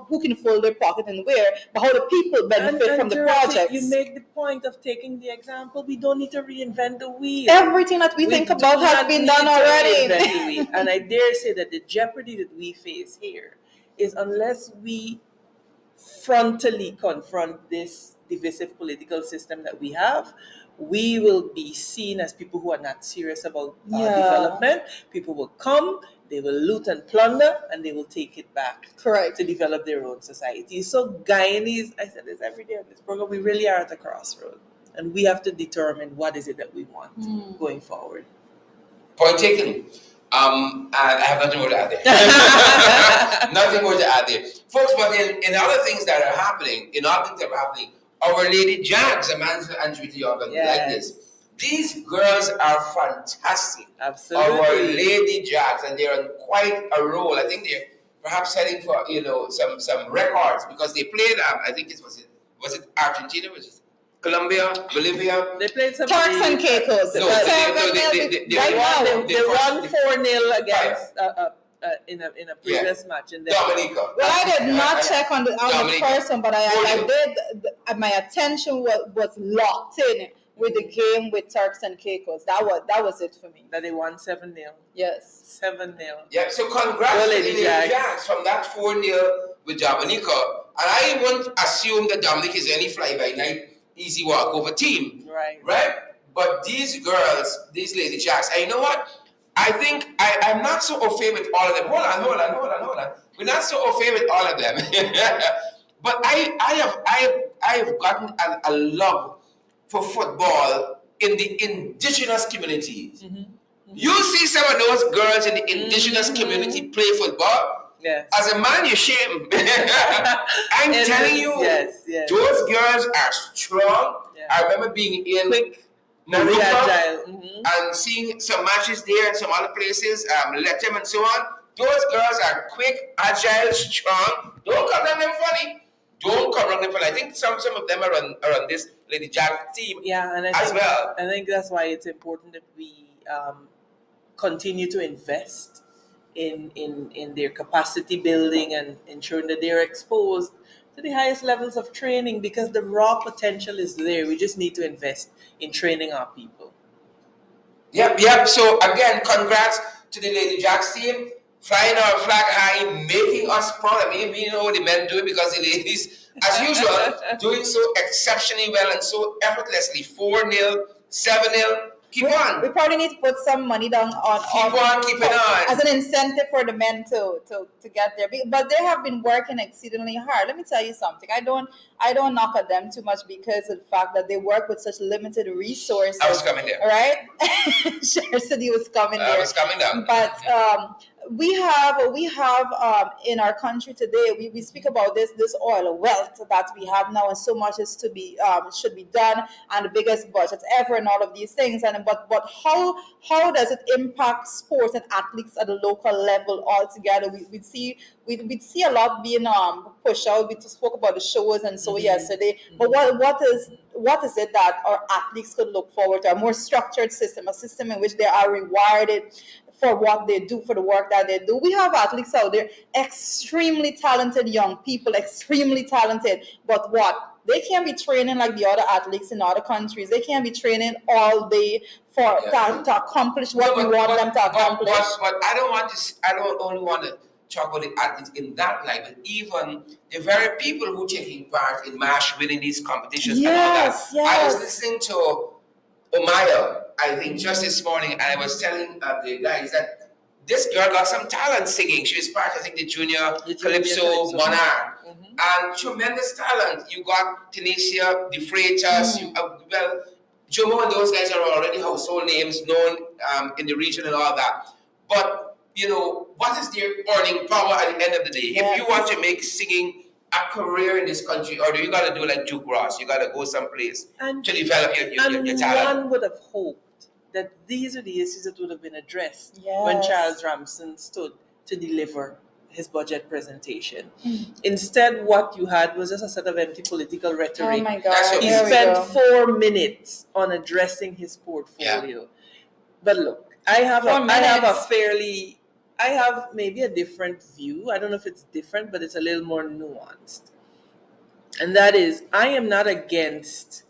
Speaker 3: who can fill their pocket and where, but how the people benefit from the projects.
Speaker 2: You make the point of taking the example. We don't need to reinvent the wheel.
Speaker 3: Everything that we think about has been done already.
Speaker 2: And I dare say that the jeopardy that we face here is, unless we frontally confront this divisive political system that we have, we will be seen as people who are not serious about development. People will come, they will loot and plunder, and they will take it back.
Speaker 3: Correct.
Speaker 2: To develop their own society. So Guyanese, I said this every day on this program, we really are at a crossroad. And we have to determine what is it that we want going forward.
Speaker 1: Point taken. I have nothing more to add there. Nothing more to add there. Folks, but in other things that are happening, Our Lady Jags, Amanda and Judy Yorgan, like this. These girls are fantastic.
Speaker 2: Absolutely.
Speaker 1: Our Lady Jags, and they're on quite a roll. I think they're perhaps heading for some records because they played. I think was it Argentina? Was it Colombia, Bolivia?
Speaker 2: They played some
Speaker 3: Turks and Caicos.
Speaker 1: They
Speaker 2: won 4-0 against in a previous match. In
Speaker 1: Dominica.
Speaker 3: Well, I did not check on the person, but I did. My attention was locked in with the game with Turks and Caicos. That was it for me.
Speaker 2: That they won 7-0.
Speaker 3: Yes.
Speaker 2: 7-0.
Speaker 1: Yeah, so congrats to the Lady Jags from that 4-0 with Dominica. And I won't assume that Dominica is any fly-by-night, easy walk-over team. Right? But these girls, these Lady Jags, and you know what? I think I'm not so au fait with all of them. Hold on. We're not so au fait with all of them. But I have gotten a love for football in the indigenous communities. You see some of those girls in the indigenous community play football.
Speaker 2: Yes.
Speaker 1: As a man, you're ashamed. I'm telling you, those girls are strong. Yeah. I remember being in Naruka and seeing some matches there and some other places, Lethem and so on. Those girls are quick, agile, strong. Don't come down them funny. I think some of them are on this Lady Jag team well.
Speaker 2: I think that's why it's important that we continue to invest in their capacity building and ensuring that they're exposed to the highest levels of training, because the raw potential is there. We just need to invest in training our people.
Speaker 1: Yep. So again, congrats to the Lady Jags team, flying our flag high, making us proud. I mean, we know what the men do because the ladies, as usual, doing so exceptionally well and so effortlessly. 4-0, 7-0. Keep on.
Speaker 3: We probably need to put some money down
Speaker 1: keep it on
Speaker 3: as an incentive for the men to get there. But they have been working exceedingly hard. Let me tell you something. I don't knock at them too much because of the fact that they work with such limited resources.
Speaker 1: I was coming there.
Speaker 3: Right? Cher said he was coming there.
Speaker 1: I was coming down.
Speaker 3: But we have in our country today, we speak about this oil wealth that we have now, and so much is to be should be done, and the biggest budgets ever and all of these things. But how does it impact sports and athletes at the local level altogether? We'd see a lot being pushed out. We just spoke about the shows and so yesterday. But what is it that our athletes could look forward to? A more structured system, a system in which they are rewarded for what they do, for the work that they do. We have athletes out there, extremely talented young people, extremely talented, but what? They can't be training like the other athletes in other countries. They can't be training all day to accomplish what we want them to accomplish.
Speaker 1: But I don't want to. I don't only want to talk about the athletes in that light, but even the very people who taking part in MASH winning these competitions and all that. I was listening to Omaya, I think, just this morning, and I was telling the guys that this girl got some talent singing. She was part, I think, the junior Calypso Monarch. And tremendous talent. You got Tanisha, the Freitas, Jomo and those guys are already household names known in the region and all that. But, what is their earning power at the end of the day? If you want to make singing a career in this country, or do you got to do like Duke Ross? You got to go someplace to develop your talent.
Speaker 2: One would have hoped that these are the issues that would have been addressed when Charles Ramson stood to deliver his budget presentation. Instead, what you had was just a set of empty political rhetoric.
Speaker 3: Oh my God!
Speaker 2: He spent 4 minutes on addressing his portfolio. Yeah. But look, I have maybe a different view. I don't know if it's different, but it's a little more nuanced. And that is, I am not against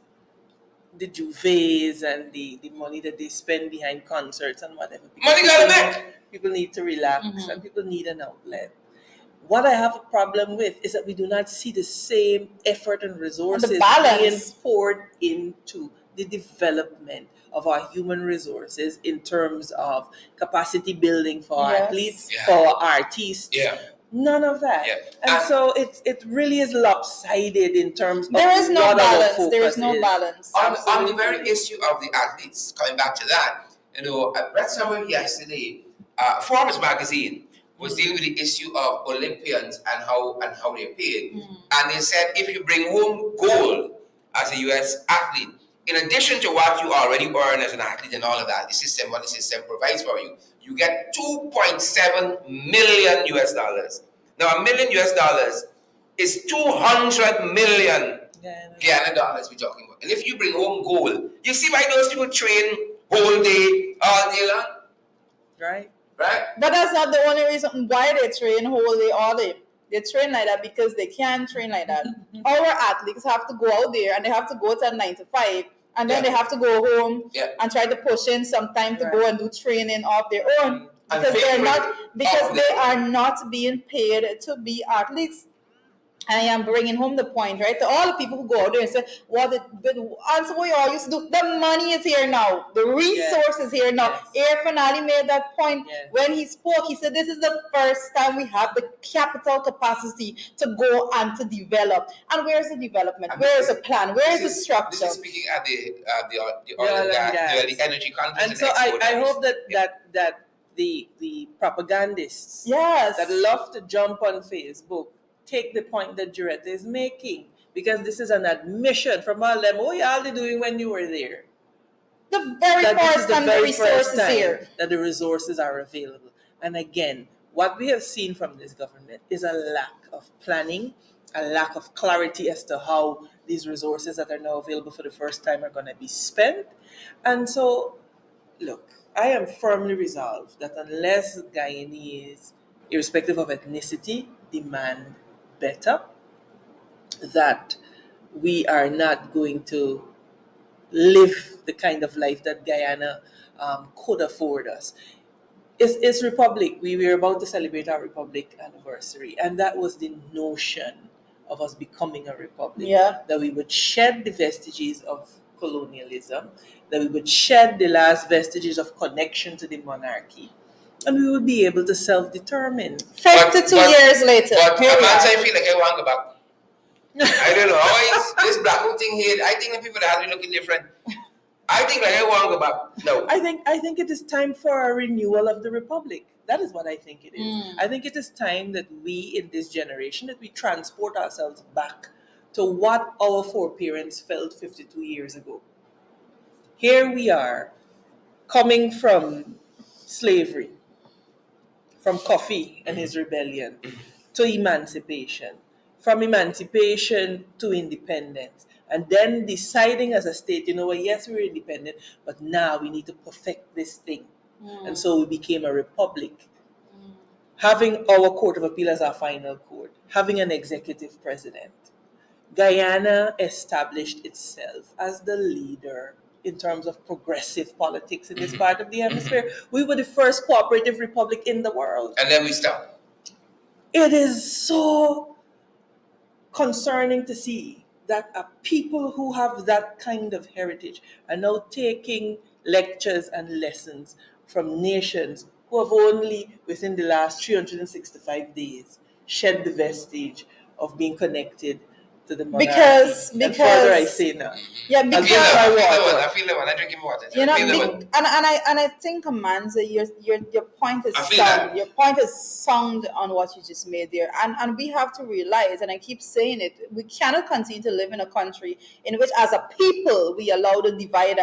Speaker 2: the duvets and the money that they spend behind concerts and whatever.
Speaker 1: Money gotta make.
Speaker 2: People need to relax and people need an outlet. What I have a problem with is that we do not see the same effort and resources being poured into the development of our human resources in terms of capacity building for our athletes, for our artists.
Speaker 1: Yeah.
Speaker 2: None of that. Yeah. And so it really is lopsided in terms of
Speaker 3: there is no balance. There is no balance.
Speaker 1: On the very issue of the athletes, coming back to that, I read somewhere yesterday, Forbes magazine was dealing with the issue of Olympians and how they're paid. And they said if you bring home gold as a US athlete, in addition to what you already earn as an athlete and all of that, the system provides for you, you get $2.7 million US dollars. Now $1 million US dollars is 200 million Guyana dollars we're talking about. And if you bring home gold, you see why those people train whole day, all day long?
Speaker 2: Right.
Speaker 3: But that's not the only reason why they train whole day, all day. They train like that because they can train like that. Our athletes have to go out there and they have to go to 9 to 5, and then they have to go home and try to push in some time to go and do training of their own because they are not being paid to be athletes. I am bringing home the point, right? To all the people who go out there and say, answer what you all used to do. The money is here now. The resource is here now. Air Finale made that point when he spoke. He said, this is the first time we have the capital capacity to go and to develop. And where's the development? Where is the plan? Where is the structure?
Speaker 1: This is speaking at the energy conference.
Speaker 2: And so I hope that the propagandists that love to jump on Facebook take the point that Juretta is making, because this is an admission from all them. Oh, y'all they doing when you were there.
Speaker 3: The very first time the resources here.
Speaker 2: That the resources are available. And again, what we have seen from this government is a lack of planning, a lack of clarity as to how these resources that are now available for the first time are going to be spent. And so, look, I am firmly resolved that unless Guyanese, irrespective of ethnicity, demand better, that we are not going to live the kind of life that Guyana could afford us. It's Republic. We were about to celebrate our Republic anniversary, and that was the notion of us becoming a republic. That we would shed the vestiges of colonialism, that we would shed the last vestiges of connection to the monarchy, and we would be able to self-determine.
Speaker 3: 52 years later.
Speaker 1: But I feel like I want to go back. I don't know. Always this black thing here. I think the people that have been looking different. I think like I want to go back. No.
Speaker 2: I think it is time for a renewal of the republic. That is what I think it is. I think it is time that we in this generation, that we transport ourselves back to what our foreparents felt 52 years ago. Here we are, coming from slavery, from Kofi and his rebellion, to emancipation, from emancipation to independence, and then deciding as a state, yes, we're independent, but now we need to perfect this thing. And so we became a republic, having our Court of Appeal as our final court, having an executive president, Guyana established itself as the leader in terms of progressive politics in this part of the hemisphere. We were the first cooperative republic in the world.
Speaker 1: And then we stopped.
Speaker 2: It is so concerning to see that people who have that kind of heritage are now taking lectures and lessons from nations who have only, within the last 365 days, shed the vestige of being connected to the monarchy.
Speaker 3: Because
Speaker 2: further I say now.
Speaker 3: Yeah,
Speaker 1: I
Speaker 3: because
Speaker 1: feel I feel that one. I drink water.
Speaker 3: you know,
Speaker 1: I feel that one.
Speaker 3: and I think, Amanza, your point is
Speaker 1: I feel
Speaker 3: sound.
Speaker 1: that.
Speaker 3: Your point is sound on what you just made there, and we have to realize, and I keep saying it, we cannot continue to live in a country in which, as a people, we allow the divide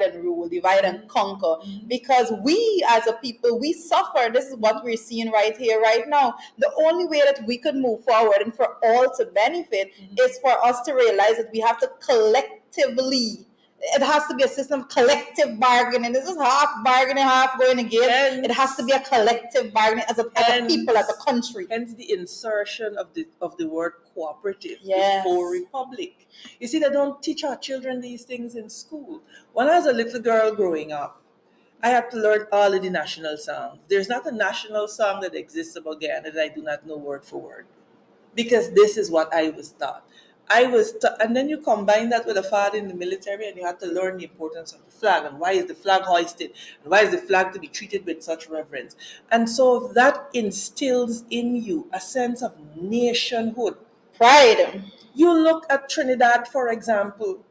Speaker 3: and rule, divide and conquer, because we, as a people, we suffer. This is what we're seeing right here, right now. The only way that we could move forward and for all to benefit is for us to realize that we have to collectively. It has to be a system of collective bargaining. This is half bargaining, half going to give. It has to be a collective bargaining as a people, as a country.
Speaker 2: Hence the insertion of the word cooperative
Speaker 3: Yes.
Speaker 2: before republic. You see, they don't teach our children these things in school. When I was a little girl growing up, I had to learn all of the national songs. There's not a national song that exists about Guyana that I do not know word for word, because this is what I was taught. And then you combine that with a father in the military, and you have to learn the importance of the flag and why is the flag hoisted and why is the flag to be treated with such reverence. And so that instills in you a sense of nationhood.
Speaker 3: Pride.
Speaker 2: You look at Trinidad, for example.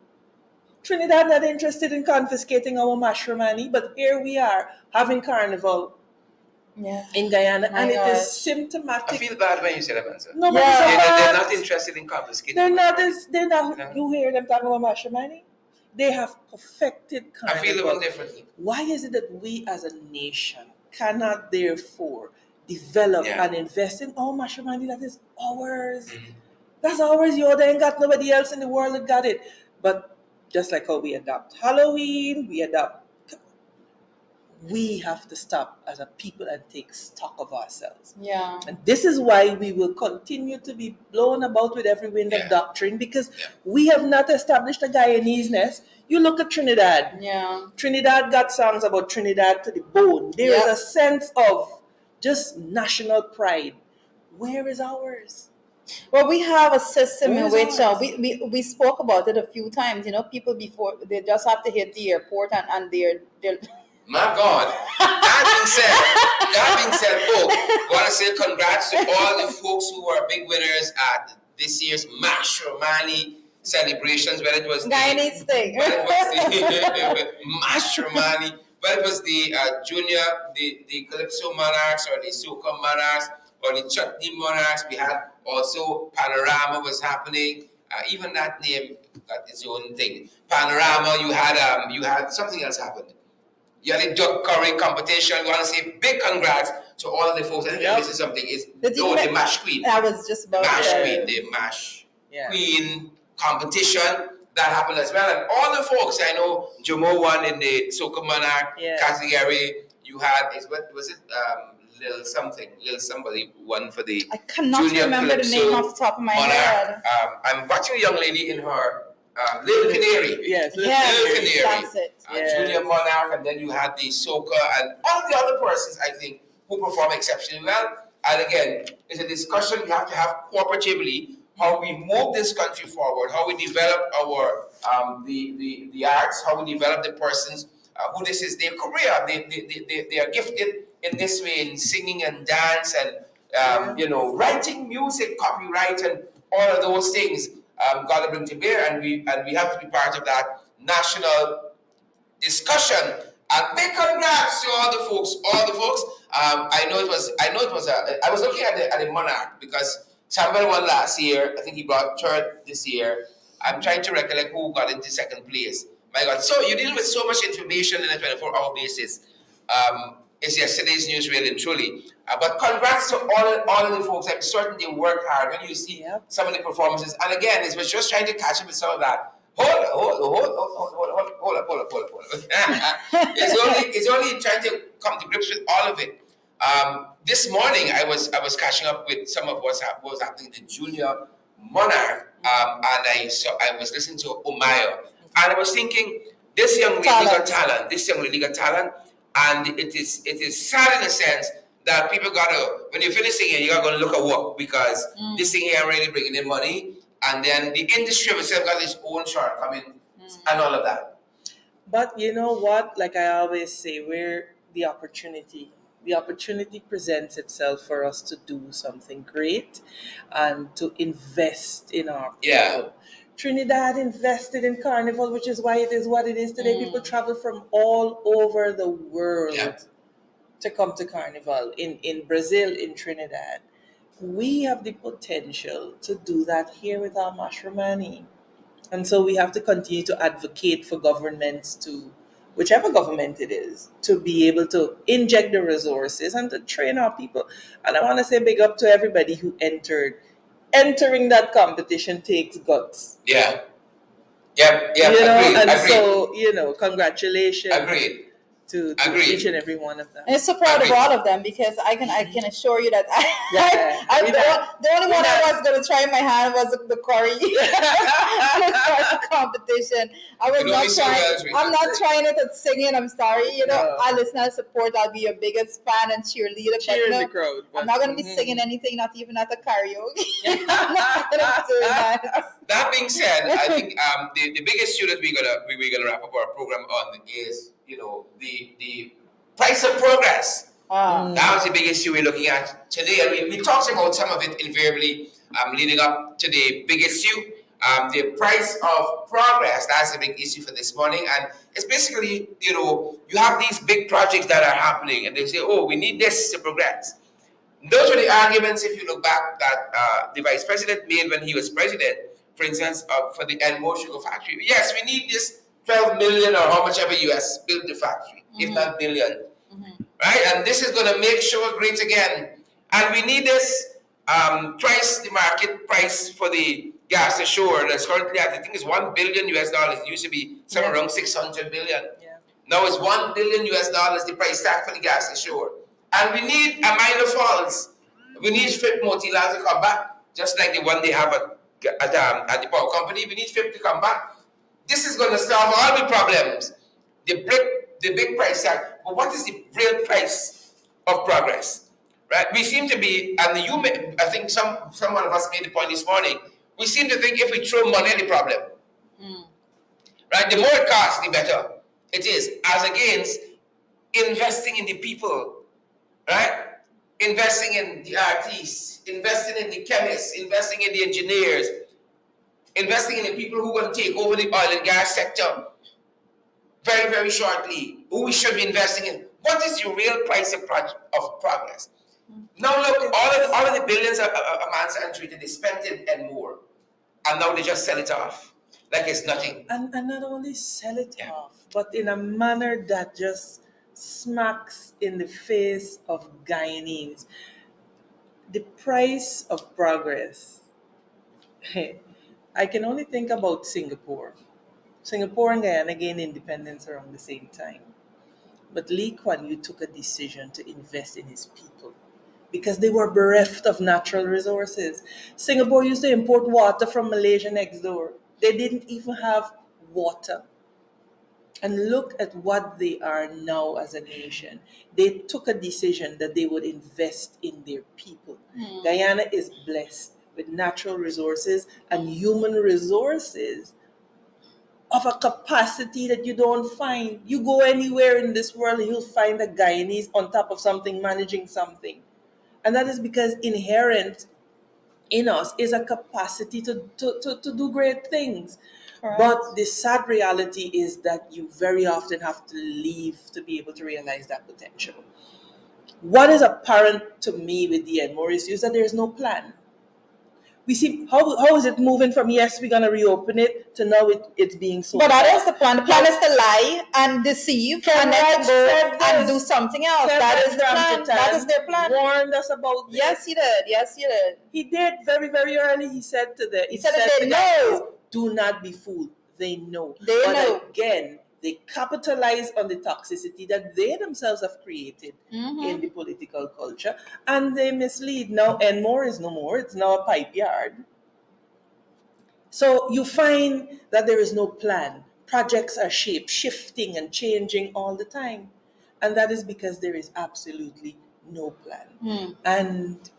Speaker 2: Trinidad not interested in confiscating our matrimony, but here we are having carnival in Guyana,
Speaker 3: My
Speaker 2: and
Speaker 3: gosh.
Speaker 2: it is symptomatic.
Speaker 1: I feel bad when you say that, man. Sir.
Speaker 2: No, but
Speaker 3: Yeah.
Speaker 2: it's a
Speaker 1: They're
Speaker 2: fact.
Speaker 1: not interested in confiscating.
Speaker 2: They're not.
Speaker 1: No.
Speaker 2: You hear them talking about matrimony? They have perfected
Speaker 1: I feel it
Speaker 2: carnival.
Speaker 1: one differently.
Speaker 2: Why is it that we as a nation cannot therefore develop and invest in our matrimony that is ours? That's ours, yo. They ain't got nobody else in the world that got it. But just like how we adopt Halloween, we have to stop as a people and take stock of ourselves.
Speaker 3: Yeah.
Speaker 2: And this is why we will continue to be blown about with every wind of doctrine, because we have not established a Guyanese-ness. You look at Trinidad.
Speaker 3: Yeah.
Speaker 2: Trinidad got songs about Trinidad to the bone. There is a sense of just national pride. Where is ours?
Speaker 3: Well, we have a system in
Speaker 2: Where's
Speaker 3: which
Speaker 2: ours?
Speaker 3: we spoke about it a few times. You know, people before they just have to hit the airport and they're
Speaker 1: My God. That being said, folks, I want to say congrats to all the folks who were big winners at this year's Matrimony celebrations, whether it was
Speaker 3: Guyanese thing.
Speaker 1: Matrimony, whether it was the junior, the Calypso Monarchs or the Soca Monarchs or the Chutney Monarchs. We had also Panorama was happening. Even that name got its own thing. Panorama, you had something else happened. You had the duck curry competition. We want to say big congrats to all of the folks. I think I'm missing something. The Mash Queen.
Speaker 3: I was just about
Speaker 1: Mash
Speaker 3: to
Speaker 1: Queen, the Mash Queen competition that happened as well. And all the folks, I know Jomo won in the Soca Monarch category. You had, was it Lil somebody won for the
Speaker 3: I cannot
Speaker 1: Junior
Speaker 3: remember
Speaker 1: Calypso
Speaker 3: the name off the top of my head.
Speaker 1: I'm watching a young lady in her Little Canary.
Speaker 2: Yes,
Speaker 1: Little Canary.
Speaker 3: That's it.
Speaker 1: Junior Monarch, and then you had the Soca and all the other persons, I think, who perform exceptionally well. And again, it's a discussion we have to have cooperatively, how we move this country forward, how we develop our the arts, how we develop the persons who this is their career. They are gifted in this way, in singing and dance and writing music, copyright, and all of those things. Got to bring to bear, and we have to be part of that national discussion. And big congrats to all the folks. I know it was. I was looking at the Monarch because Samuel won last year. I think he brought third this year. I'm trying to recollect who got into second place. My God! So you deal with so much information in a 24-hour basis. It's yesterday's news, really and truly. But congrats to all of the folks. I'm certain they worked hard. When you see some of the performances, and again, it was just trying to catch up with some of that. Hold up. It's only trying to come to grips with all of it. This morning, I was catching up with some of what was happening in the Junior Monarch and I was listening to Umayo, and I was thinking, this young lady got talent. This young lady got talent, and it is sad in a sense that people gotta, when you finish singing, you gotta go look at work because this thing here really bringing in money, and then the industry of itself got its own shortcoming and all of that.
Speaker 2: But you know what? Like I always say, we're the opportunity. The opportunity presents itself for us to do something great and to invest in our people.
Speaker 1: Yeah.
Speaker 2: Trinidad invested in Carnival, which is why it is what it is today. People travel from all over the world to come to Carnival in Brazil, in Trinidad. We have the potential to do that here with our Mashramani. And so we have to continue to advocate for governments to, whichever government it is, to be able to inject the resources and to train our people. And I want to say big up to everybody who entered. Entering that competition takes guts.
Speaker 1: Yeah. Yep.
Speaker 2: You know,
Speaker 1: Agreed.
Speaker 2: and
Speaker 1: Agreed.
Speaker 2: so, congratulations.
Speaker 1: Agreed.
Speaker 2: To each and every one of them.
Speaker 3: And so proud of all of them because I can assure you that the only one I was going to try my hand was the Corey competition. I was not trying. I'm not trying it at singing. I'm sorry. You know, I listen and support. I'll be your biggest fan and cheerleader.
Speaker 2: Cheer in the crowd.
Speaker 3: I'm not going to be singing anything, not even at a karaoke. I'm not going to do that.
Speaker 1: That being said, I think the biggest issue that we're gonna wrap up our program on is, you know, the price of progress. That was the biggest issue we're looking at today. And we talked about some of it invariably leading up to the big issue. The price of progress, that's the big issue for this morning. And it's basically, you know, you have these big projects that are happening and they say, oh, we need this to progress. Those were the arguments, if you look back, that the vice president made when he was president, for instance, for the Enmore Sugar Factory. Yes, we need this 12 million or how much ever US built the factory, if not billion. Right? And this is going to make sugar great again. And we need this price, the market price for the gas ashore that's currently at, I think it's $1 billion US dollars. It used to be somewhere around 600 billion. Now it's $1 billion US dollars, the price tag for the gas ashore. And we need a Minor Falls. We need FIP Motilan to come back, just like the one they have at the power company. We need FIP to come back. This is going to solve all the problems. The big price tag. But what is the real price of progress? Right? We seem to be, and I think someone of us made the point this morning. We seem to think if we throw money at the problem, right? The more it costs, the better it is. As against investing in the people. Right? Investing in the artists, investing in the chemists, investing in the engineers, investing in the people who are going to take over the oil and gas sector very, very shortly, who we should be investing in. What is the real price of progress? Now look, all of the billions of amounts are treated, they spent it and more. And now they just sell it off like it's nothing.
Speaker 2: And not only sell it off, but in a manner that just smacks in the face of Guyanese. The price of progress. I can only think about Singapore. Singapore and Guyana gained independence around the same time. But Lee Kuan Yew took a decision to invest in his people because they were bereft of natural resources. Singapore used to import water from Malaysia next door. They didn't even have water. And look at what they are now as a nation. They took a decision that they would invest in their people. Guyana is blessed with natural resources and human resources of a capacity that you don't find. You go anywhere in this world, you'll find a Guyanese on top of something, managing something. And that is because inherent in us is a capacity to do great things. Correct. But the sad reality is that you very often have to leave to be able to realize that potential. What is apparent to me with the Enmore is that there is no plan. We see how is it moving from yes, we're gonna reopen it to now it's being sold.
Speaker 3: But that is the plan. The plan is to lie and deceive and then go and do something else. That is the plan. That is their plan.
Speaker 2: Warned us about this.
Speaker 3: Yes, he did. Yes, he did.
Speaker 2: He did very, very early. He said to the.
Speaker 3: He said that they know.
Speaker 2: Do not be fooled. They know.
Speaker 3: They know.
Speaker 2: Again, they capitalize on the toxicity that they themselves have created in the political culture, and they mislead. Now, Enmore is no more. It's now a pipe yard. So you find that there is no plan. Projects are shifting and changing all the time. And that is because there is absolutely no plan. And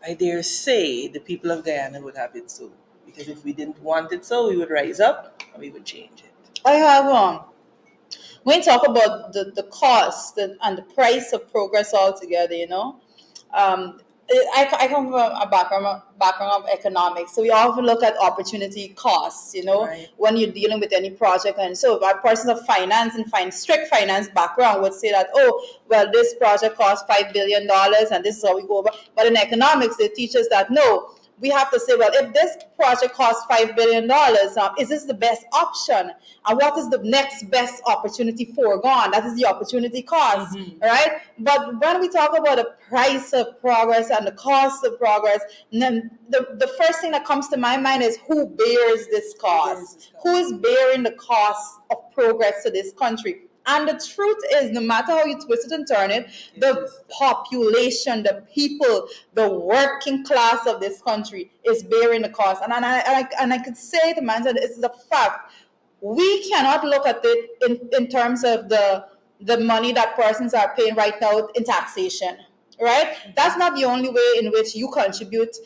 Speaker 2: I dare say the people of Guyana would have it so. Because if we didn't want it so, we would rise up and we would change it.
Speaker 3: I have when you talk about the cost and the price of progress altogether, um, I come from a background of economics, so we often look at opportunity costs,
Speaker 2: Right.
Speaker 3: when you're dealing with any project. And so a person of finance and strict finance background would say that, oh, well, this project costs $5 billion and this is how we go about. But in economics, they teach us that no, we have to say, well, if this project costs $5 billion, is this the best option? And what is the next best opportunity foregone? That is the opportunity cost, right? But when we talk about the price of progress and the cost of progress, then the first thing that comes to my mind is who bears this cost? Who is bearing the cost of progress to this country? And the truth is, no matter how you twist it and turn it, the population, the people, the working class of this country is bearing the cost. And I could say to myself, it's the fact. We cannot look at it in terms of the money that persons are paying right now in taxation, right? That's not the only way in which you contribute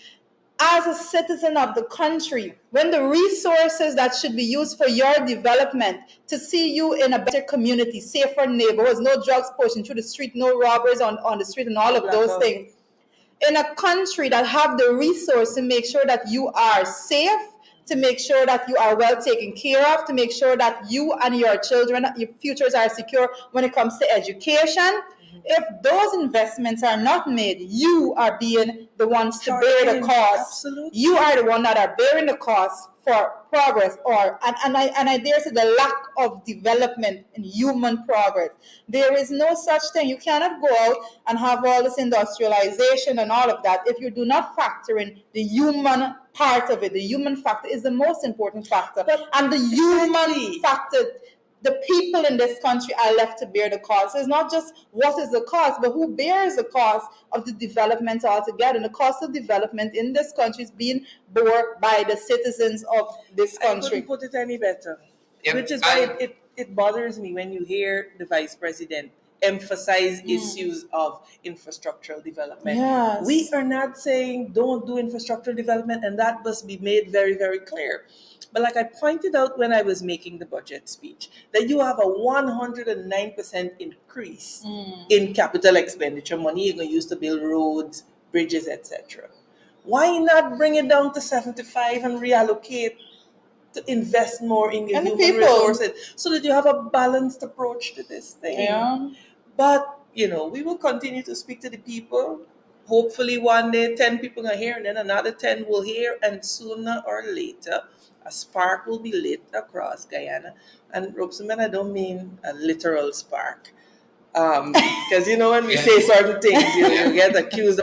Speaker 3: as a citizen of the country, when the resources that should be used for your development to see you in a better community, safer neighborhoods, no drugs pushing through the street, no robbers on the street, and all of those things. In a country that have the resource to make sure that you are safe, to make sure that you are well taken care of, to make sure that you and your children, your futures are secure when it comes to education. If those investments are not made, you are being the ones to bear the cost.
Speaker 2: Absolutely.
Speaker 3: You are the one that are bearing the cost for progress, and I dare say the lack of development in human progress. There is no such thing. You cannot go out and have all this industrialization and all of that if you do not factor in the human part of it. The human factor is the most important factor, and the human factor. The people in this country are left to bear the cost. So it's not just what is the cost, but who bears the cost of the development altogether. And the cost of development in this country is being borne by the citizens of this country.
Speaker 2: I couldn't put it any better.
Speaker 1: Yep.
Speaker 2: Which is why it bothers me when you hear the vice president emphasize issues of infrastructural development.
Speaker 3: Yes.
Speaker 2: We are not saying don't do infrastructural development, and that must be made very, very clear. But like I pointed out when I was making the budget speech, that you have a 109% increase in capital expenditure money you're going to use to build roads, bridges, etc. Why not bring it down to 75 and reallocate to invest more in your
Speaker 3: And the
Speaker 2: human
Speaker 3: people.
Speaker 2: resources so that you have a balanced approach to this thing?
Speaker 3: Yeah.
Speaker 2: But, we will continue to speak to the people. Hopefully one day 10 people are here and then another 10 will hear, and sooner or later a spark will be lit across Guyana. And Robeson, I don't mean a literal spark. Because when we say certain things, you get accused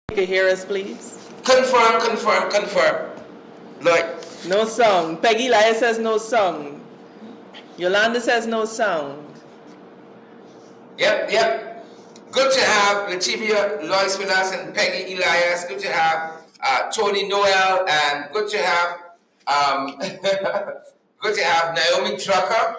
Speaker 2: You can hear us, please.
Speaker 1: Confirm. Lloyd.
Speaker 2: No sound. Peggy Elias says no sound. Yolanda says no sound.
Speaker 1: Yep. Good to have Latifia Lois with us and Peggy Elias. Good to have Tony Noel, and good to have good to have Naomi Drucker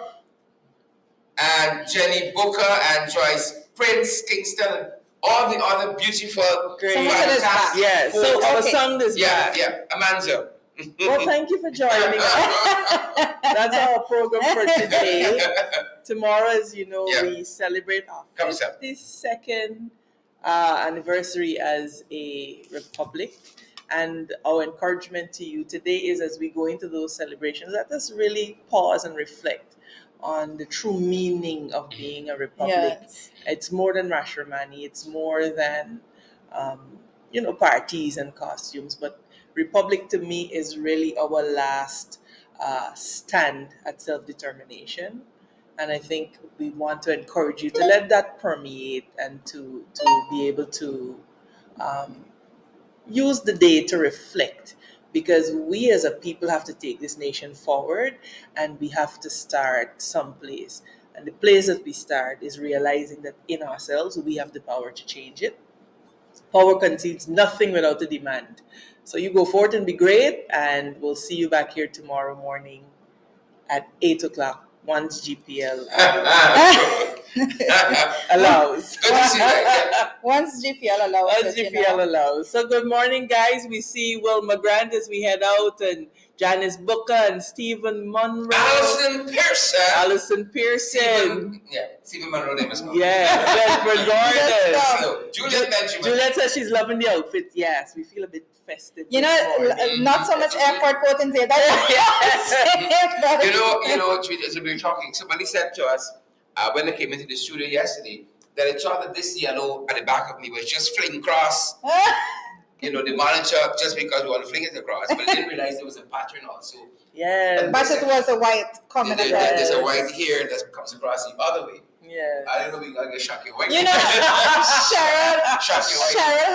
Speaker 1: and Jenny Booker and Joyce Prince Kingston and all the other beautiful, fantastic.
Speaker 2: Yeah, so our song is back.
Speaker 1: Yeah, Amanda.
Speaker 2: Well, thank you for joining us. That's our program for today. Tomorrow, as you know, we celebrate our 52nd anniversary as a republic. And our encouragement to you today is, as we go into those celebrations, let us really pause and reflect on the true meaning of being a republic. Yes. It's more than Rashomani. It's more than, parties and costumes. But republic to me is really our last stand at self-determination. And I think we want to encourage you to let that permeate and to be able to use the day to reflect, because we as a people have to take this nation forward, and we have to start someplace. And the place that we start is realizing that in ourselves we have the power to change it. Power concedes nothing without a demand. So you go forth and be great, and we'll see you back here tomorrow morning at 8 o'clock once GPL allows.
Speaker 3: Once GPL allows.
Speaker 2: Once GPL allows. So good morning, guys. We see Wilma Grant as we head out, and Janice Booker and Stephen Monroe. Alison Pearson.
Speaker 1: Stephen Monroe name is called.
Speaker 2: Yeah, Bedford Gordon.
Speaker 1: Juliet
Speaker 2: says she's loving the outfit. Yes, we feel a bit festive.
Speaker 3: Not so much effort put into it.
Speaker 1: As we were talking, somebody said to us when they came into the studio yesterday that I thought that this yellow at the back of me was just fling across. The monitor, just because we want to fling it across, but I didn't realize there was a pattern also.
Speaker 2: Yeah.
Speaker 3: But it was a white comment.
Speaker 1: There's a white here that comes across the other way.
Speaker 2: Yeah.
Speaker 1: I don't know if we're going to get Shaki White.
Speaker 3: Cheryl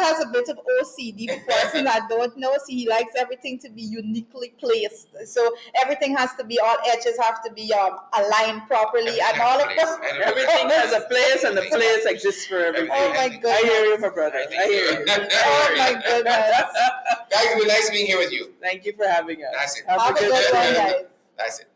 Speaker 3: has a bit of OCD for person that don't know. So he likes everything to be uniquely placed. So everything has to be, all edges have to be aligned properly. And all of them.
Speaker 2: Everything has a place, and the place exists for everything.
Speaker 3: Oh my goodness.
Speaker 2: I hear you, my brother. I hear you.
Speaker 3: Oh my goodness.
Speaker 1: Guys, it was nice being here with you.
Speaker 2: Thank you for having us.
Speaker 1: That's it.
Speaker 3: Have a good one, guys.
Speaker 1: That's it.